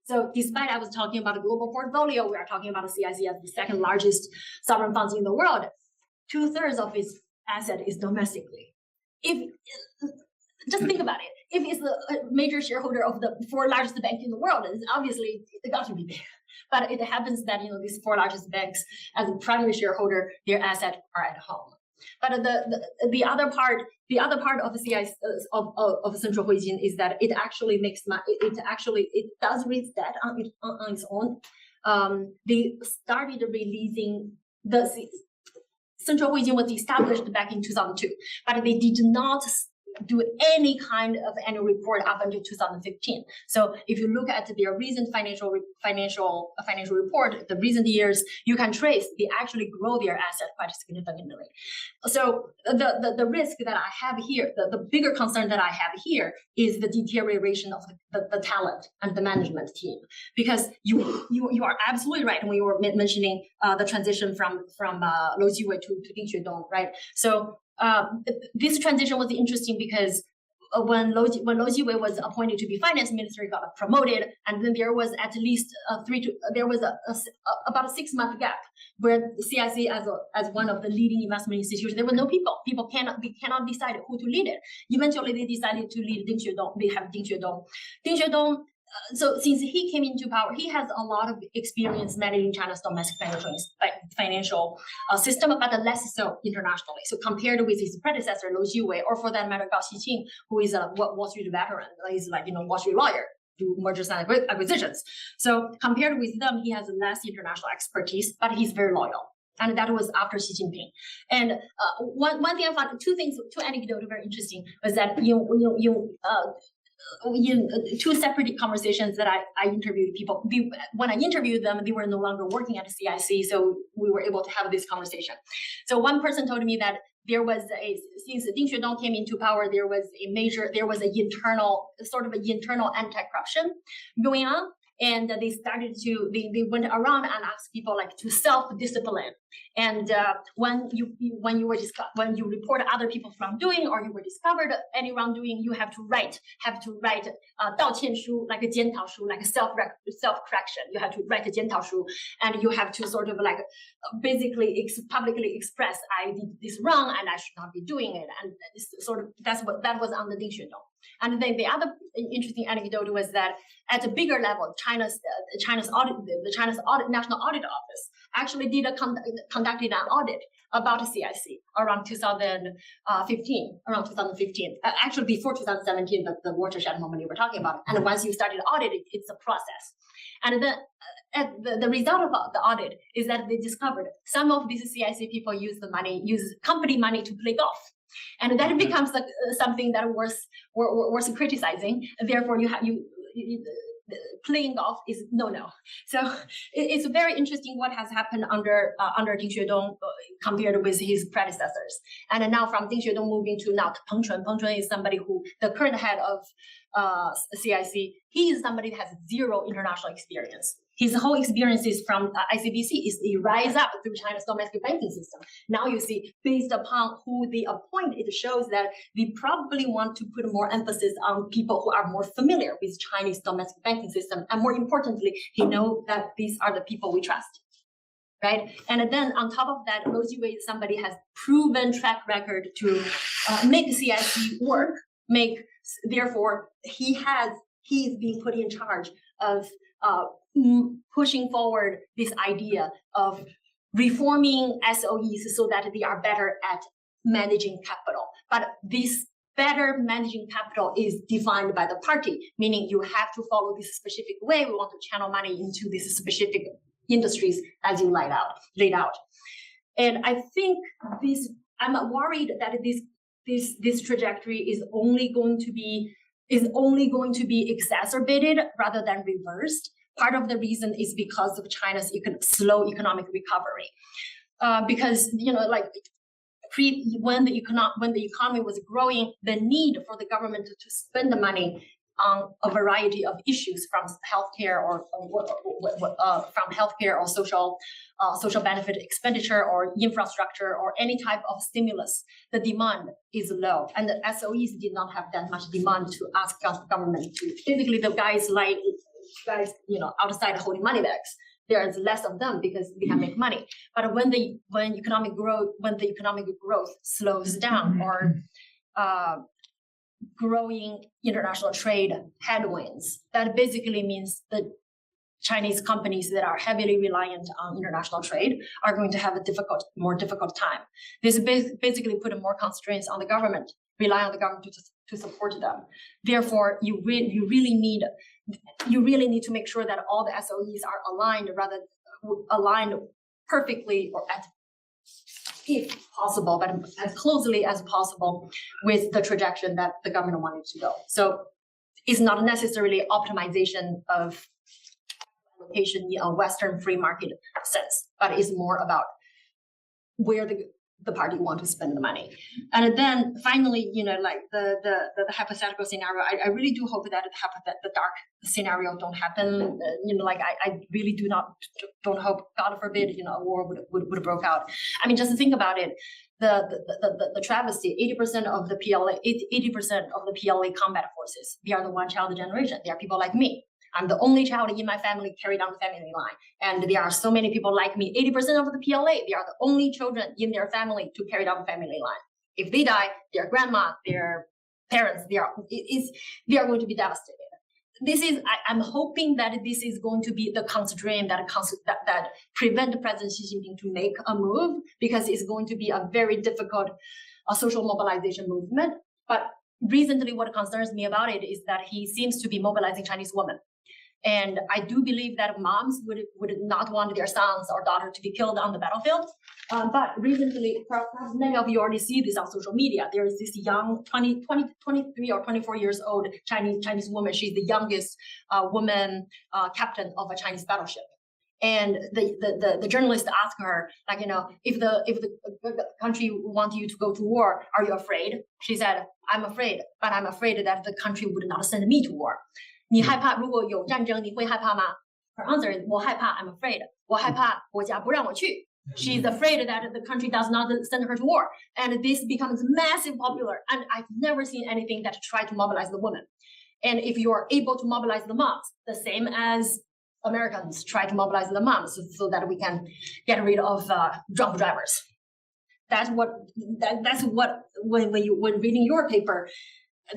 So despite I was talking about a global portfolio, we are talking about a CIC as the second largest sovereign funds in the world. 2/3 of its asset is domestically. Just think about it. If it's the major shareholder of the 4 largest banks in the world, it's obviously it got to be big. But it happens that these 4 largest banks, as a primary shareholder, their assets are at home. But the other part of the CIC of Central Huijin is that it actually makes it does raise debt on its own. They started releasing Central Huijin was established back in 2002, but they did not do any kind of annual report up until 2015. So if you look at their recent financial report, the recent years, you can trace they actually grow their asset quite significantly. So the risk that I have here, the bigger concern that I have here is the deterioration of the talent and the management team, because you are absolutely right when you were mentioning the transition from Lou Jiwei to Ding Xuedong, right? So this transition was interesting because when Lou Jiwei was appointed to be finance minister, he got promoted, and then there was at least about a 6-month gap where CIC as one of the leading investment institutions, there were no people. They cannot decide who to lead it. Eventually, they decided to lead Ding Xuedong. They have Ding Xuedong. So since he came into power, he has a lot of experience managing China's domestic financial system, but less so internationally. So compared with his predecessor, Lou Jiwei, or for that matter, Gao Xiqing, who is a Wall Street veteran, he's Wall Street lawyer, do mergers and acquisitions. So compared with them, he has less international expertise, but he's very loyal. And that was after Xi Jinping. And one thing I found, two anecdotes very interesting was that two separate conversations that I interviewed people. When I interviewed them, they were no longer working at CIC, so we were able to have this conversation. So one person told me that since Ding Xuedong came into power, there was an internal anti-corruption going on. And they went around and asked people to self-discipline. And when you report other people from doing, or you were discovered any wrongdoing, you have to write 道歉书, like a 检讨书, like a self-correction. You have to write a 检讨书, and you have to sort of basically publicly express, I did this wrong and I should not be doing it. And that was on the Ding Xuedong. And then the other interesting anecdote was that at a bigger level, China's National Audit Office actually conducted an audit about CIC around 2015. Actually before 2017, the watershed moment you were talking about. And once you started audit, it's a process. And then the result of the audit is that they discovered some of these CIC people use company money to play golf. And then it becomes something that worth criticizing. Therefore, playing golf is no. So it's very interesting what has happened under Ding Xuedong compared with his predecessors. And now from Ding Xuedong moving to now Peng Chun. Peng Chun is somebody who, the current head of CIC, he is somebody that has zero international experience. His whole experience is from ICBC, is he rise up through China's domestic banking system. Now you see, based upon who they appoint, it shows that we probably want to put more emphasis on people who are more familiar with Chinese domestic banking system. And more importantly, he knows that these are the people we trust, right? And then on top of that, Rose Yue is somebody has proven track record to make CIC work, therefore he is being put in charge of pushing forward this idea of reforming SOEs so that they are better at managing capital. But this better managing capital is defined by the party, meaning you have to follow this specific way. We want to channel money into these specific industries as you laid out. And I think I'm worried that this trajectory is only going to be exacerbated rather than reversed. Part of the reason is because of China's slow economic recovery, because when the economy was growing, the need for the government to spend the money on a variety of issues from healthcare or social benefit expenditure or infrastructure or any type of stimulus, the demand is low, and the SOEs did not have that much demand to ask government to. Basically, the guys outside holding money bags, there's less of them because they can make money. But when economic growth slows down or growing international trade headwinds, that basically means that Chinese companies that are heavily reliant on international trade are going to have a more difficult time. This basically put more constraints on the government, rely on the government to support them. Therefore, you really need to make sure that all the SOEs are aligned perfectly or if possible, but as closely as possible with the trajectory that the government wanted to go. So it's not necessarily optimization of allocation in a Western free market sense, but it's more about where the party want to spend the money. And then finally, the hypothetical scenario, I really do hope that the dark scenario don't happen. I really don't hope, God forbid, a war would break out. I mean, just think about it. The travesty, 80% of the PLA combat forces, they are the one-child generation. They are people like me. I'm the only child in my family carried down the family line. And there are so many people like me. 80% of the PLA, they are the only children in their family to carry down the family line. If they die, their grandma, their parents, they are going to be devastated. I'm hoping that this is going to be the constraint that prevent President Xi Jinping to make a move, because it's going to be a very difficult social mobilization movement. But recently, what concerns me about it is that he seems to be mobilizing Chinese women. And I do believe that moms would not want their sons or daughter to be killed on the battlefield. But recently, perhaps many of you already see this on social media. There is this young 23 or 24 years old Chinese woman. She's the youngest woman captain of a Chinese battleship. And the journalist asked her, if the country wants you to go to war, are you afraid? She said, I'm afraid, but I'm afraid that the country would not send me to war. 你害怕如果有战争，你会害怕吗? Her answer is, 我害怕, I'm afraid. 我害怕国家不让我去. She's afraid that the country does not send her to war. And this becomes massive popular. And I've never seen anything that try to mobilize the women. And if you are able to mobilize the moms, the same as Americans try to mobilize the moms so that we can get rid of drunk drivers. That's what when reading your paper,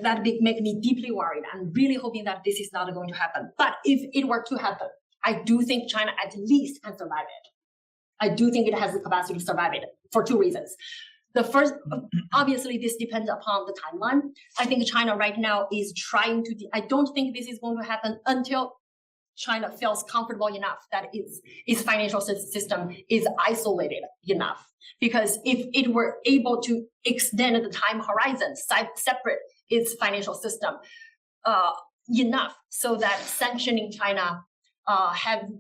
that make me deeply worried. I'm really hoping that this is not going to happen. But if it were to happen, I do think China at least can survive it. I do think it has the capacity to survive it for two reasons. The first, obviously, this depends upon the timeline. I think China right now is trying to, I don't think this is going to happen until China feels comfortable enough that its financial system is isolated enough. Because if it were able to extend the time horizon, separate its financial system enough so that sanctioning China,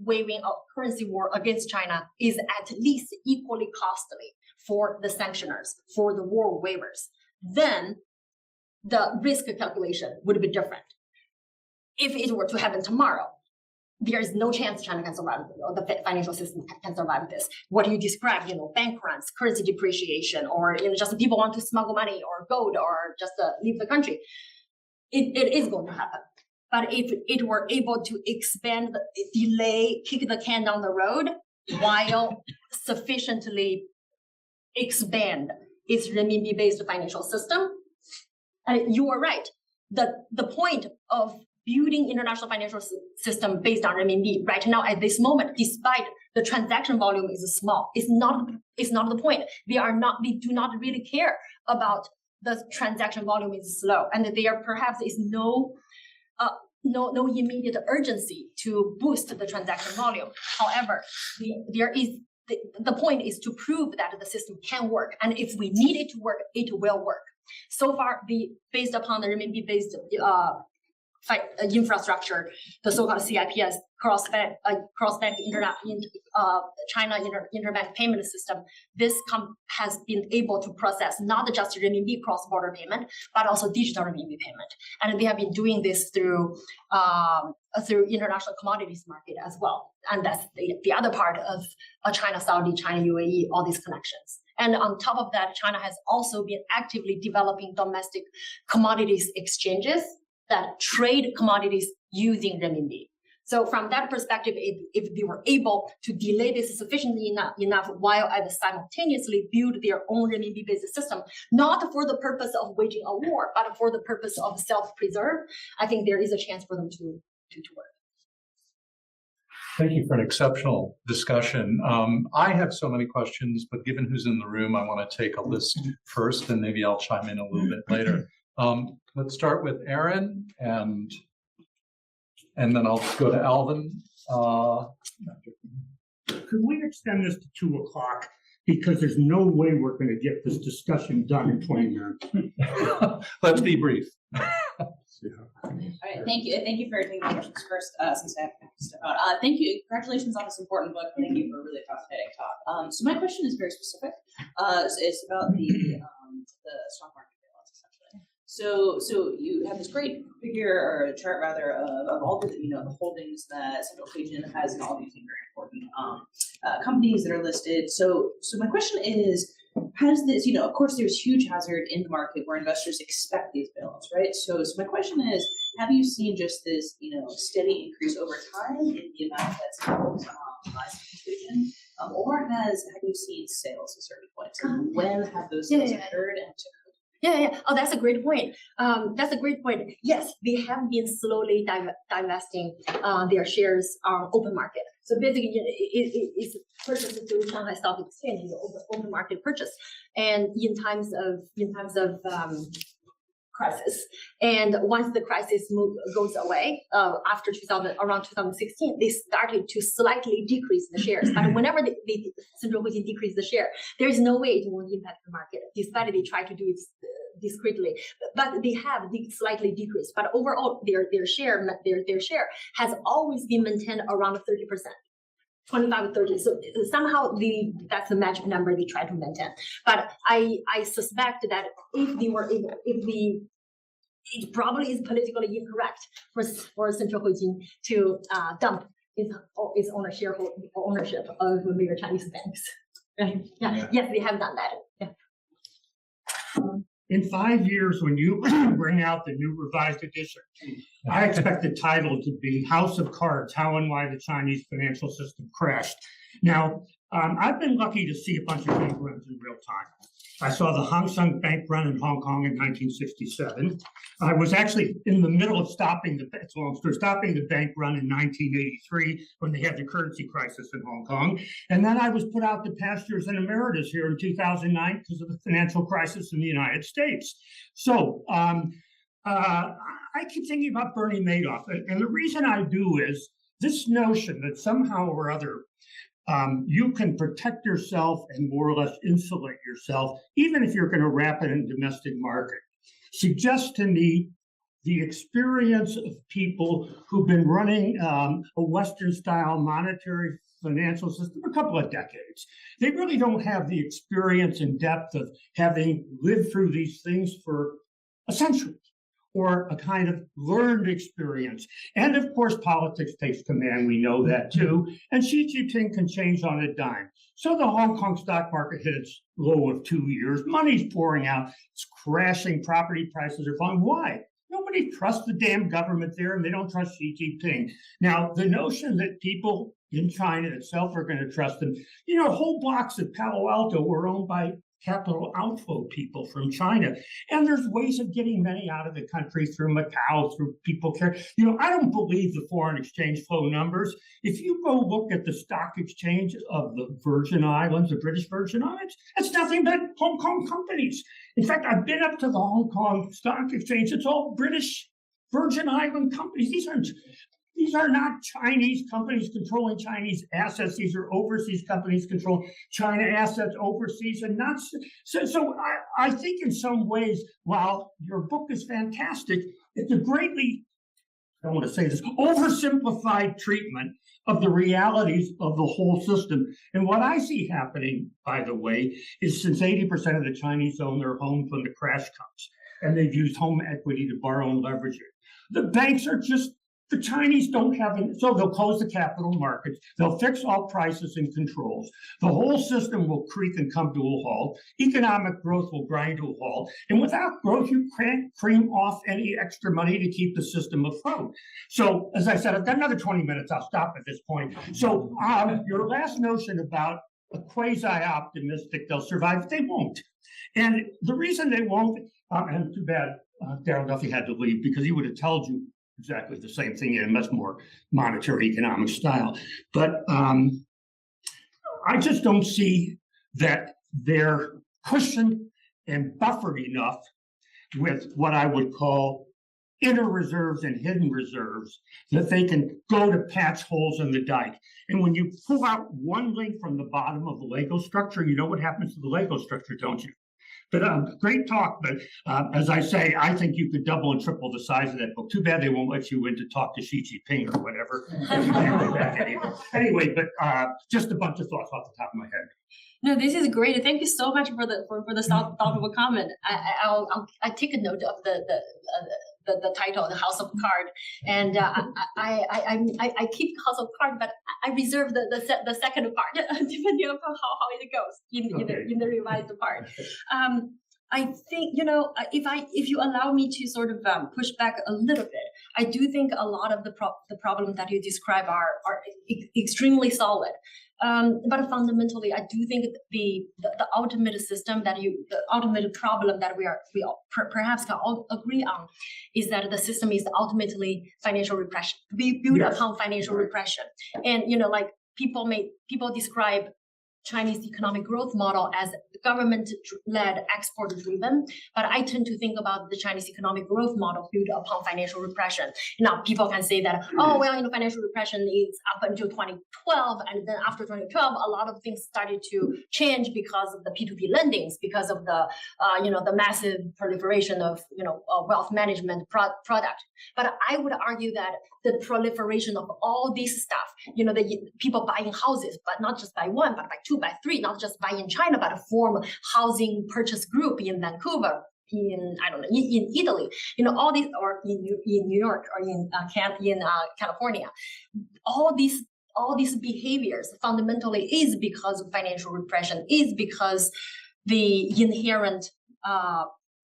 waging a currency war against China is at least equally costly for the sanctioners, for the war waivers, then the risk calculation would be different. If it were to happen tomorrow, there is no chance China can survive, or the financial system can survive this. What you described, bank runs, currency depreciation, or just people want to smuggle money or gold or just leave the country, it is going to happen. But if it were able to expand, delay, kick the can down the road while sufficiently expand its renminbi-based financial system, and you are right. The point of building international financial system based on renminbi right now at this moment, despite the transaction volume is small, it's not the point. They do not really care about the transaction volume is slow, and there perhaps is no immediate urgency to boost the transaction volume. However, the point is to prove that the system can work, and if we need it to work, it will work. So far, based upon the renminbi-based infrastructure, the so-called CIPS, cross-bank China interbank payment system, this has been able to process not just renminbi cross-border payment, but also digital renminbi payment. And they have been doing this through international commodities market as well. And that's the other part of China-Saudi, China-UAE, all these connections. And on top of that, China has also been actively developing domestic commodities exchanges that trade commodities using renminbi. So from that perspective, if they were able to delay this sufficiently enough while simultaneously build their own renminbi-based system, not for the purpose of waging a war, but for the purpose of self-preserve, I think there is a chance for them to work. Thank you for an exceptional discussion. I have so many questions, but given who's in the room, I want to take a list first, and maybe I'll chime in a little bit later. Let's start with Aaron, and then I'll go to Alvin. Could we extend this to 2 o'clock? Because there's no way we're going to get this discussion done in 20 minutes. Let's be brief. All right, thank you. Thank you for taking the questions first, since I have to step out. Thank you. Congratulations on this important book. Thank you for a really fascinating talk. So my question is very specific. It's about the stock market balance, essentially. So you have this great figure or chart rather of all the the holdings that Central Asian has in all these very important companies that are listed. So my question is, has this, of course there's huge hazard in the market where investors expect these bailouts, right? So my question is, have you seen just this, steady increase over time in the amount that's held by institution, or have you seen sales at certain points? And when have those sales occurred and to Yeah. Oh, that's a great point. Yes, they have been slowly divesting their shares on open market. So basically, it's purchased through Shanghai Stock Exchange, open market purchase, and in times of crisis. And once the crisis goes away, after around 2016, they started to slightly decrease the shares. But whenever the Central Asian decrease the share, there is no way it won't impact the market, despite they try to do it discreetly. But they have slightly decreased. But overall, their share has always been maintained around 30%. 25 to 30. So somehow that's the magic number they try to maintain. But I suspect that if they were able, it probably is politically incorrect for Central Asian to dump its ownership of major Chinese banks. Right? Yeah. Yes, they have done that. Yeah. In 5 years, when you bring out the new revised edition, I expect the title to be House of Cards, How and Why the Chinese Financial System Crashed. Now, I've been lucky to see a bunch of bank runs in real time. I saw the Hang Seng Bank run in Hong Kong in 1967. I was actually in the middle of stopping the bank run in 1983 when they had the currency crisis in Hong Kong. And then I was put out to pastures and emeritus here in 2009 because of the financial crisis in the United States. So I keep thinking about Bernie Madoff. And the reason I do is this notion that somehow or other you can protect yourself and more or less insulate yourself, even if you're going to wrap it in domestic market, suggests to me the experience of people who've been running a Western-style monetary financial system a couple of decades. They really don't have the experience and depth of having lived through these things for a century, or a kind of learned experience. And of course, politics takes command, we know that too, and Xi Jinping can change on a dime. So the Hong Kong stock market hit its low of 2 years, money's pouring out, it's crashing, property prices are falling. Why? Nobody trusts the damn government there, and they don't trust Xi Jinping. Now, the notion that people in China itself are going to trust them, whole blocks of Palo Alto were owned by capital outflow people from China. And there's ways of getting money out of the country through Macau, through people care. I don't believe the foreign exchange flow numbers. If you go look at the stock exchange of the Virgin Islands, the British Virgin Islands, it's nothing but Hong Kong companies. In fact, I've been up to the Hong Kong Stock Exchange. It's all British Virgin Island companies. These are not Chinese companies controlling Chinese assets. These are overseas companies controlling China assets overseas, and not so. I think in some ways, while your book is fantastic, it's a greatly, I don't want to say this, oversimplified treatment of the realities of the whole system. And what I see happening, by the way, is since 80% of the Chinese own their homes when the crash comes, and they've used home equity to borrow and leverage it, the banks are just, the Chinese don't have any, so they'll close the capital markets. They'll fix all prices and controls. The whole system will creak and come to a halt. Economic growth will grind to a halt. And without growth, you can't cream off any extra money to keep the system afloat. So, as I said, I've got another 20 minutes. I'll stop at this point. So, your last notion about a quasi-optimistic they'll survive, they won't. And the reason they won't, and too bad Darryl Duffy had to leave, because he would have told you exactly the same thing in a much more monetary economic style. But I just don't see that they're cushioned and buffered enough with what I would call inner reserves and hidden reserves that they can go to patch holes in the dike. And when you pull out one link from the bottom of the Lego structure, you know what happens to the Lego structure, don't you? But great talk. But as I say, I think you could double and triple the size of that book. Too bad they won't let you in to talk to Xi Jinping or whatever. Anyway, but just a bunch of thoughts off the top of my head. No, this is great. Thank you so much for the thoughtful comment. I take a note of the title, The House of Card, and I keep House of Card, but I reserve the second part depending on how it goes in the revised part. I think if you allow me to sort of push back a little bit, I do think a lot of the problems that you describe are extremely solid. But fundamentally, I do think the ultimate system the ultimate problem that we all perhaps can all agree on is that the system is ultimately financial repression, built upon financial repression. And people describe Chinese economic growth model as government-led, export-driven, but I tend to think about the Chinese economic growth model built upon financial repression. Now, people can say that, financial repression is up until 2012, and then after 2012, a lot of things started to change because of the P2P lendings, because of the massive proliferation of wealth management product. But I would argue that the proliferation of all this stuff, the people buying houses, but not just by one, but by two, by three, not just buy in China, but form housing purchase group in Vancouver, in Italy, all these, or in New York, or in California, all these behaviors fundamentally is because of financial repression, is because the inherent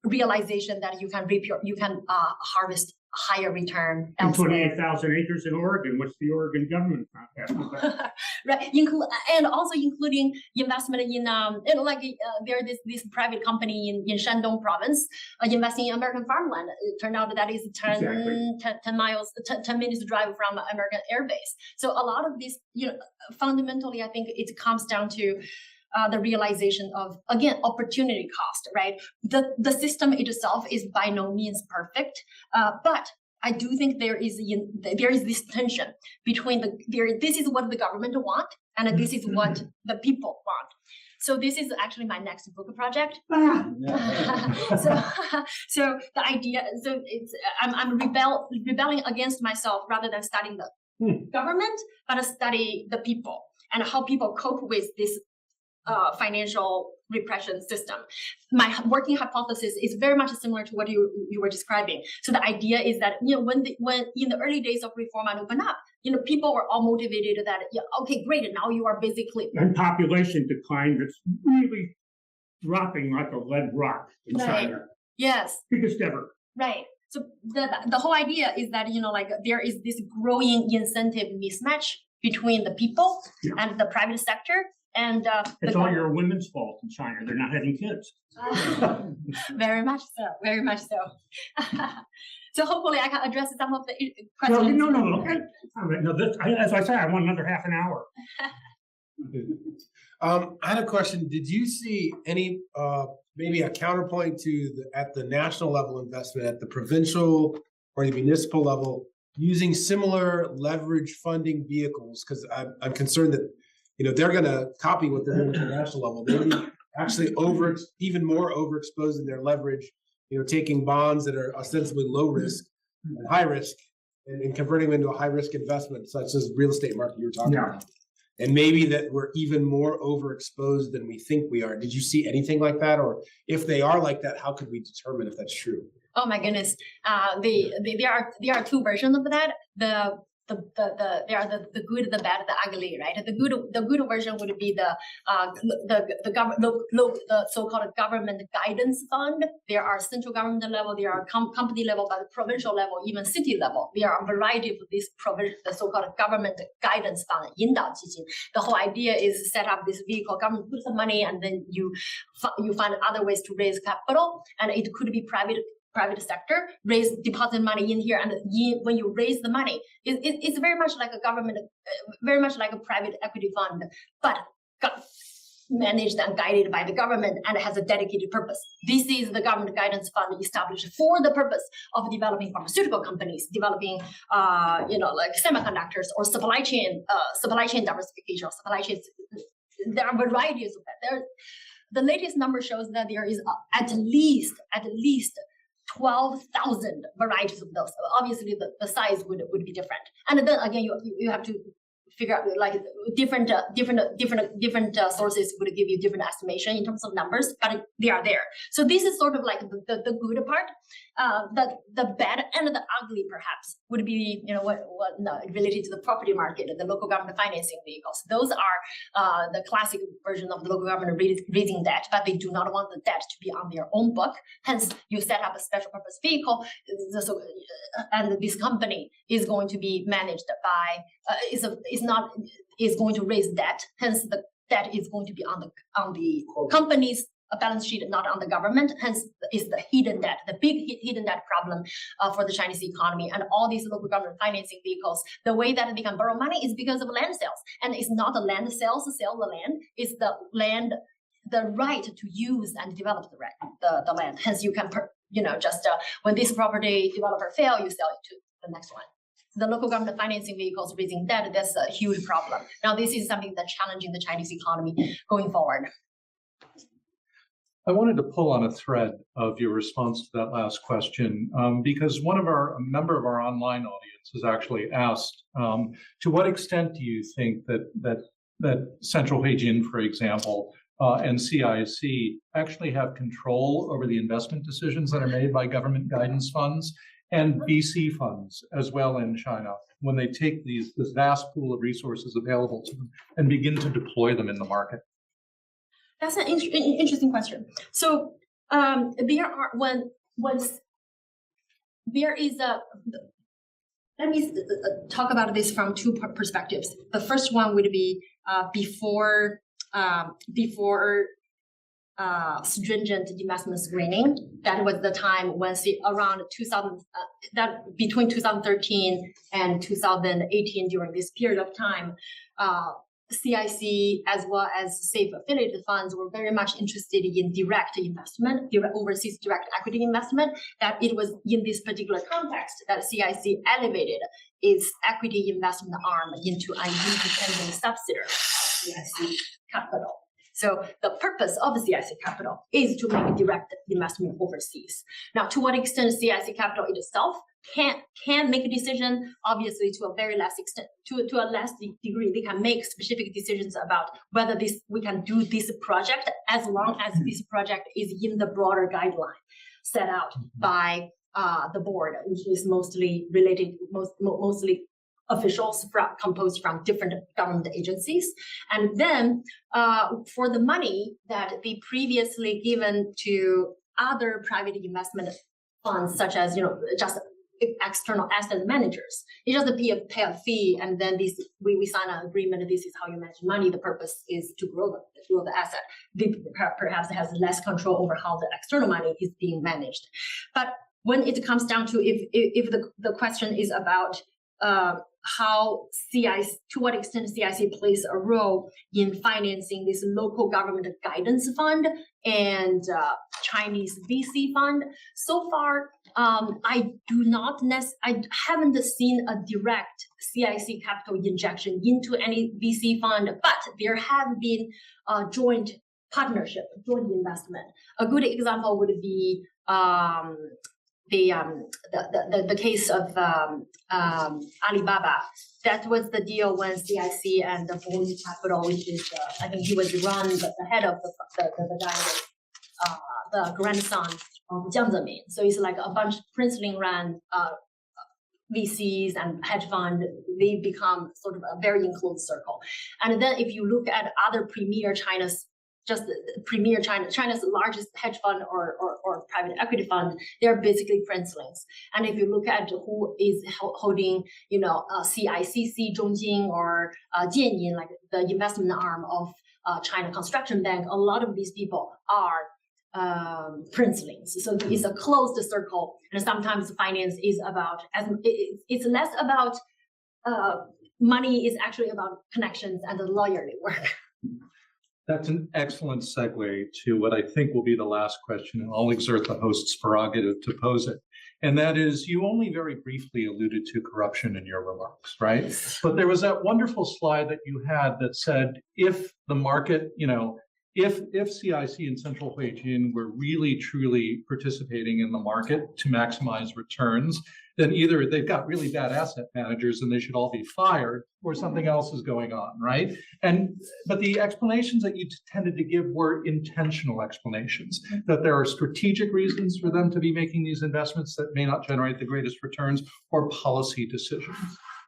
realization that you can harvest higher return elsewhere. 28,000 acres in Oregon. What's the Oregon government about? Right, and also including investment in there this private company in Shandong province investing in American farmland. It turned out that is 10 minutes drive from American Air Base. So a lot of this, fundamentally, I think it comes down to the realization of, again, opportunity cost, right? The system itself is by no means perfect, but I do think there is this tension between this is what the government want and this is what the people want. So this is actually my next book project. So the idea, so it's I'm rebelling against myself rather than studying the government, but study the people and how people cope with this financial repression system. My working hypothesis is very much similar to what you were describing. So the idea is that when in the early days of reform and open up, people were all motivated that okay, great, now you are basically and population decline that's really dropping like a lead rock in China. Yes, Biggest ever. right. So the whole idea is that like there is this growing incentive mismatch between the people and the private sector. And it's all your women's fault in China. They're not having kids. Very much so. Very much so. So hopefully I can address some of the questions. No. Okay. All right. No, as I say, I want another half an hour. I had a question. Did you see any maybe a counterpoint to at the national level investment, at the provincial or the municipal level, using similar leverage funding vehicles? Because I'm concerned that they're going to copy what they're doing at the national level. They'll be actually even more overexposed in their leverage, taking bonds that are ostensibly low risk and high risk and converting them into a high risk investment, such as real estate market you were talking about. And maybe that we're even more overexposed than we think we are. Did you see anything like that? Or if they are like that, how could we determine if that's true? Oh my goodness. There are two versions of that. There are the good, the bad, the ugly, right? The good version would be the so-called government guidance fund. There are central government level, there are company level, but provincial level, even city level. There are a variety of these the so-called government guidance fund, 引导基金. The whole idea is set up this vehicle, government puts the money, and then you find other ways to raise capital, and it could be private sector, deposit money in here, and when you raise the money, it's very much like a government, very much like a private equity fund, but managed and guided by the government and has a dedicated purpose. This is the government guidance fund established for the purpose of developing pharmaceutical companies, developing like semiconductors or supply chain diversification or supply chains. There are varieties of that. The latest number shows that there is at least 12,000 varieties of those. Obviously, the size would be different. And then again, you have to figure out like different sources would give you different estimation in terms of numbers, but they are there. So this is sort of like the good part. The bad and the ugly perhaps would be related to the property market, the local government financing vehicles. Those are the classic version of the local government raising debt, but they do not want the debt to be on their own book. Hence, you set up a special purpose vehicle, and this company is going to be managed by is going to raise debt. Hence, the debt is going to be on the company's balance sheet, not on the government. Hence, is the hidden debt, the big hidden debt problem for the Chinese economy. And all these local government financing vehicles, the way that they can borrow money is because of land sales. And it's not the land sales to sell the land, it's the right to use and develop the land. Hence, you can when this property developer fail, you sell it to the next one. The local government financing vehicles raising debt, that's a huge problem. Now, this is something that's challenging the Chinese economy going forward. I wanted to pull on a thread of your response to that last question, because a member of our online audience has actually asked, to what extent do you think that Central Beijing, for example, and CIC actually have control over the investment decisions that are made by government guidance funds and VC funds as well in China, when they take this vast pool of resources available to them and begin to deploy them in the market? That's an interesting question. So there are let me talk about this from two perspectives. The first one would be before stringent investment screening. That was the time when around 2000, between 2013 and 2018, during this period of time, CIC as well as SAFE affiliated funds were very much interested in direct investment, overseas direct equity investment, that it was in this particular context that CIC elevated its equity investment arm into an independent subsidiary, CIC Capital. So the purpose of CIC Capital is to make direct investment overseas. Now, to what extent CIC Capital itself can make a decision, obviously to a very less extent, to a less degree, they can make specific decisions about whether we can do this project as long as this project is in the broader guideline set out by the board, which is mostly related, mostly officials composed from different government agencies. And then for the money that they previously given to other private investment funds, such as, just external asset managers, you just pay a fee, and then we sign an agreement. This is how you manage money. The purpose is to grow the asset. They perhaps has less control over how the external money is being managed. But when it comes down to if the question is about how CIC, to what extent CIC plays a role in financing this local government guidance fund and Chinese VC fund. So far, I haven't seen a direct CIC capital injection into any VC fund, but there have been joint partnership, joint investment. A good example would be the case of Alibaba. That was the deal when CIC and the Boeing Capital, which is I think he was the head of the guy, the grandson of Jiang Zemin. So it's like a bunch of princeling ran VCs and hedge fund. They become sort of a very enclosed circle. And then if you look at other premier China's largest hedge fund or private equity fund, they're basically princelings. And if you look at who is holding, CICC, Zhongjing, or Jianyin, like the investment arm of China Construction Bank, a lot of these people are princelings. So it's a closed circle, and sometimes finance is about, it's less about money, is actually about connections and the lawyerly work. That's an excellent segue to what I think will be the last question, and I'll exert the host's prerogative to pose it. And that is, you only very briefly alluded to corruption in your remarks, right? But there was that wonderful slide that you had that said, if the market, if CIC and Central Huijin were really, truly participating in the market to maximize returns, then either they've got really bad asset managers and they should all be fired, or something else is going on, right? But the explanations that you tended to give were intentional explanations, that there are strategic reasons for them to be making these investments that may not generate the greatest returns, or policy decisions.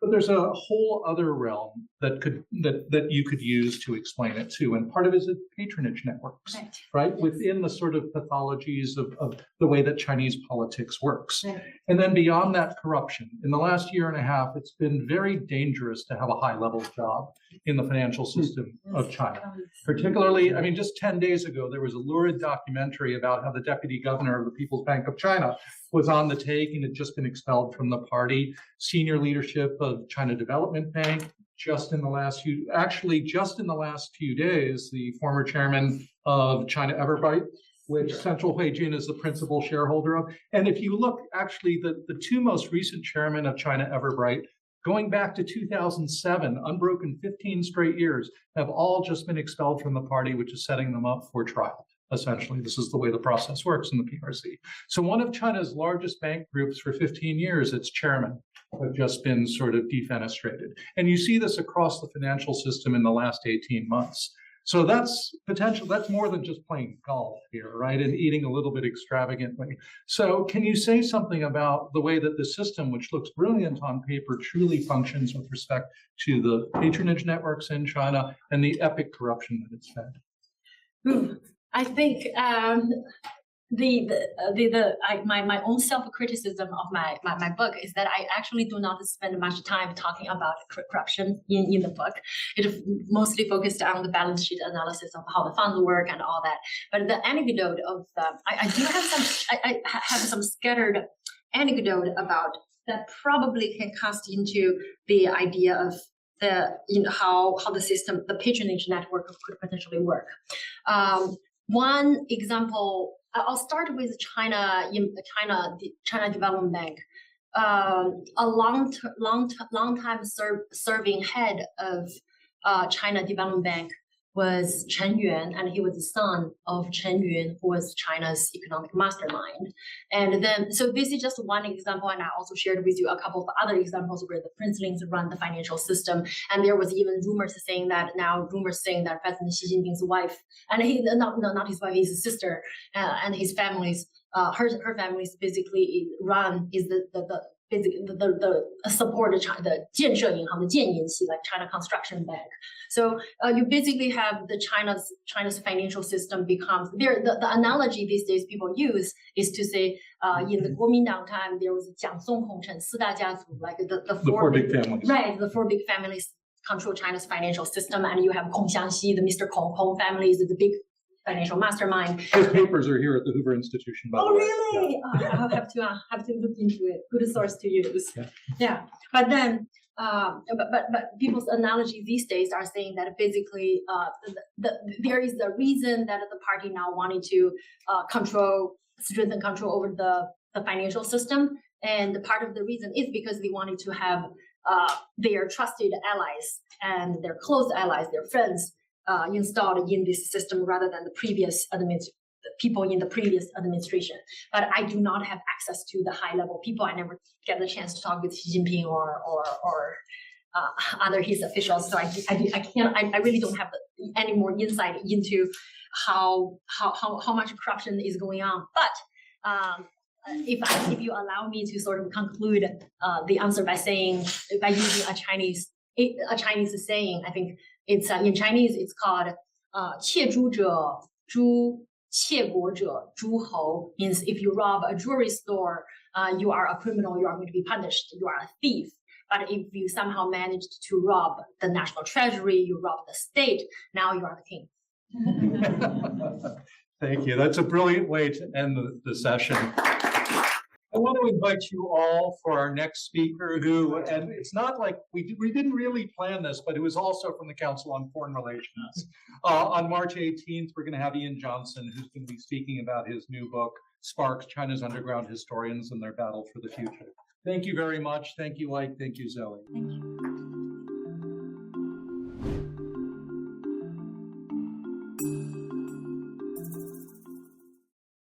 But there's a whole other realm that you could use to explain it too. And part of it is patronage networks, right? Yes. Within the sort of pathologies of the way that Chinese politics works. Right. And then beyond that, corruption. In the last year and a half, it's been very dangerous to have a high-level job in the financial system of China. Particularly, just 10 days ago, there was a lurid documentary about how the deputy governor of the People's Bank of China was on the take and had just been expelled from the party. Senior leadership of China Development Bank, just in the last few days, the former chairman of China Everbright, which Central Huijin is the principal shareholder of. And if you look, actually, the two most recent chairmen of China Everbright, going back to 2007, unbroken 15 straight years, have all just been expelled from the party, which is setting them up for trial. Essentially, this is the way the process works in the PRC. So one of China's largest bank groups for 15 years, its chairman, have just been sort of defenestrated. And you see this across the financial system in the last 18 months. So that's potential. That's more than just playing golf here, right? And eating a little bit extravagantly. So can you say something about the way that the system, which looks brilliant on paper, truly functions with respect to the patronage networks in China and the epic corruption that it's fed? I think my own self-criticism of my book is that I actually do not spend much time talking about corruption in the book. It mostly focused on the balance sheet analysis of how the funds work and all that. But the anecdote of I have some scattered anecdote about that probably can cast into the idea of how the system, the patronage network could potentially work. One example, I'll start with China Development Bank. A long time serving head of China Development Bank was Chen Yuan, and he was the son of Chen Yun, who was China's economic mastermind. And then, so this is just one example, and I also shared with you a couple of other examples where the princelings run the financial system. And there was even rumors saying that President Xi Jinping's wife, and not his wife, his sister, and his family's, her family's basically the support the 建设银行的建银系 like China Construction Bank. So you basically have the China's financial system becomes there. The analogy these days people use is to say in the 国民党 time there was 蒋宋洪陈四大家族 like the four big families. Right, the four big families control China's financial system, and you have Kong Xiangxi, the Mr. Kong families, the big financial mastermind. His papers are here at the Hoover Institution, by the way. Really? I'll have to look into it. Good source to use. Yeah. But then, but people's analogy these days are saying that basically, there is a reason that the party now wanted to strengthen control over the financial system, and part of the reason is because they wanted to have their trusted allies and their close allies, their friends, installed in this system rather than the previous people in the previous administration. But I do not have access to the high level people. I never get the chance to talk with Xi Jinping or other his officials. So I really don't have any more insight into how much corruption is going on. But if you allow me to sort of conclude the answer by using a Chinese saying, I think it's in Chinese it's called 窃猪者诛，窃国者诸侯. Means if you rob a jewelry store, you are a criminal, you are going to be punished, you are a thief. But if you somehow managed to rob the national treasury, you rob the state, now you are the king. Thank you. That's a brilliant way to end the session. I want to invite you all for our next speaker and it's not like we didn't really plan this, but it was also from the Council on Foreign Relations. On March 18th, we're going to have Ian Johnson, who's going to be speaking about his new book, Sparks, China's Underground Historians and Their Battle for the Future. Thank you very much. Thank you, Ike. Thank you, Zoe. Thank you.